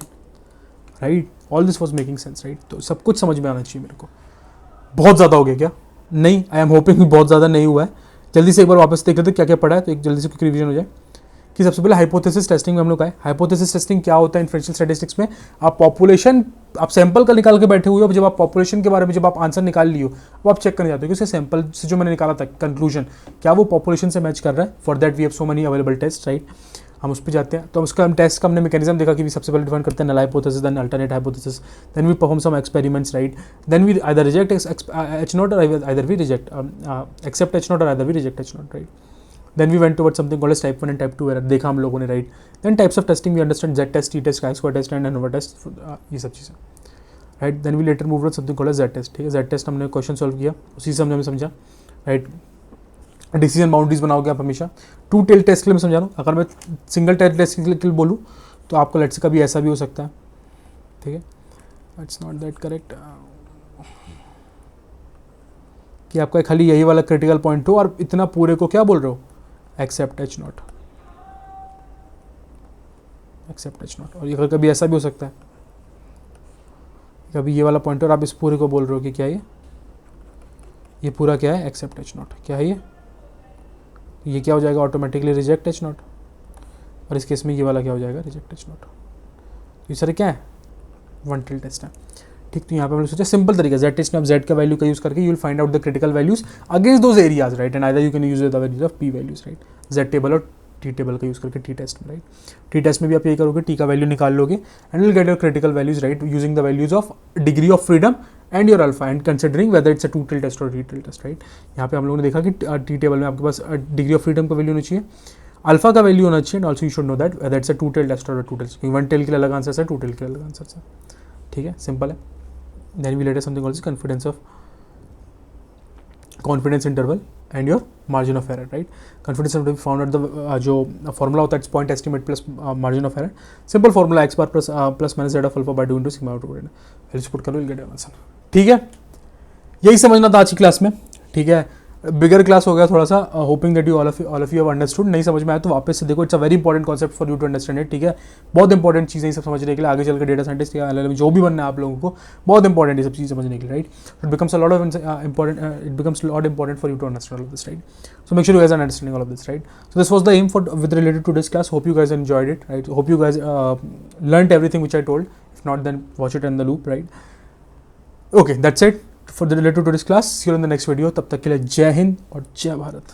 right, all this was making sense, right. तो सब कुछ समझ में आना चाहिए मेरे को। बहुत ज़्यादा हो गया क्या, नहीं, आई एम होपिंग बहुत ज़्यादा नहीं हुआ है। जल्दी से एक बार वापस देख लेते क्या क्या पढ़ा है, तो एक जल्दी से क्विक रिवीजन हो जाए कि सबसे पहले हाइपोथेसिस टेस्टिंग में हम लोग आए। हाइपोथेसिस टेस्टिंग क्या होता है इन्फ्रेंशियल स्टैटिस्टिक्स में, आप पॉपुलेशन, आप सैंपल का निकाल के बैठे हुए हो, जब आप पॉपुलेशन के बारे में जब आप आंसर निकाल लियो अब आप चेक करने जाते हो कि उसके सैंपल से जो मैंने निकाला था कंक्लूजन क्या वो पॉपुलेशन से मैच कर रहा है। For that we have so many available test, right. हम उस पर जाते हैं। तो उसका हम टेस्ट का हमने मैकेनिज्म देखा कि सबसे पहले डिफाइन करते हैं null hypothesis, then alternate hypothesis, then we perform some experiments, right, then we either reject H not or either we reject accept H not or either we reject H not, right. Then we went towards something called as type 1 and type 2 error, देखा हम लोगों ने, राइट। Then types of testing we understand z test, t test, chi-square test and ANOVA test, ये सब चीज़ें, right. Then we later move to something called as Z test, ठीक है। जेड टेस्ट हमने क्वेश्चन सॉल्व किया, उसी से हमने समझा, राइट। डिसीजन बाउंड्रीज बनाओगे आप हमेशा। टू टेल टेस्ट के लिए मैं समझा रहा हूँ, अगर मैं सिंगल टेल टेस्ट के लिए बोलूँ तो आपको लेट्स से कभी ऐसा भी हो सकता है, ठीक है, इट्स नॉट दैट करेक्ट, कि आपका खाली यही वाला क्रिटिकल पॉइंट हो और इतना पूरे को क्या बोल रहे हो, accept H not, accept H not. और ये कभी ऐसा भी हो सकता है, कभी ये वाला पॉइंट और आप इस पूरे को बोल रहे हो कि क्या ये पूरा क्या है, एक्सेप्ट एच नॉट, क्या है ये क्या हो जाएगा, ऑटोमेटिकली रिजेक्ट एच नॉट, और इस केस में ये वाला क्या हो जाएगा, रिजेक्ट एच नॉट। तो ये सारे क्या है, वन टेल टेस्ट है, ठीक। तो यहाँ पे हमने सोचा सिंपल तरीका, जेड टेस्ट में आप जेड का वैल्यू का यूज करके you will find out the critical values against those areas, right, and either you can use the values of P values, right, Z table और टी टेबल का use करके T test में, right. T test में भी आप यही करोगे, T का वैल्यू निकाल लोगे and will get your critical values, right, using the values of degree of freedom and your alpha and considering whether it's a two tail test और टी टेल टेस्ट, राइट। यहाँ पे हम लोगों ने देखा कि टी टेबल में आपके पास डिग्री ऑफ फ्रीडम का वैल्यू होना चाहिए, अल्फा का वैल्यू होना चाहिए, and also you should know that whether it's a two tail test or two tail, क्योंकि वन टेल के लिए अलग आंसर है, टू टेल के लिए अलग आंसर है, ठीक है, सिंपल है। Then we later something called confidence interval and your margin of error, right? Confidence interval found at the जो formula होता है it's point estimate plus margin of error, simple formula x bar plus minus z of alpha by 2 into sigma out, values put करो, you'll get your answer, ठीक है। यही समझना था आज की क्लास में, ठीक है। बिगर क्लास हो गया थोड़ा सा, hoping that all of you have understood. नहीं समझ में आया तो वापस से देखो, it's a very important concept for you to understand it, ठीक है। बहुत इंपॉर्टेंट चीज़ें ये सब समझने के लिए, आगे चलकर डेटा साइंटिस्ट या LLM जो भी बनना है आप लोगों को, बहुत इंपॉर्टेंट ये सब चीज़ें समझने के लिए, right. It becomes a lot of important for you to understand all of this, right. So make sure you guys are understanding all of this, right. So this was the aim for with related to this class. Hope you guys enjoyed it, right. Hope you guys learned everything which I told. If not, then watch it in the loop, right? Okay, that's it for the related to this class. See you in the next video. तब तक के लिए जय हिंद और जय भारत।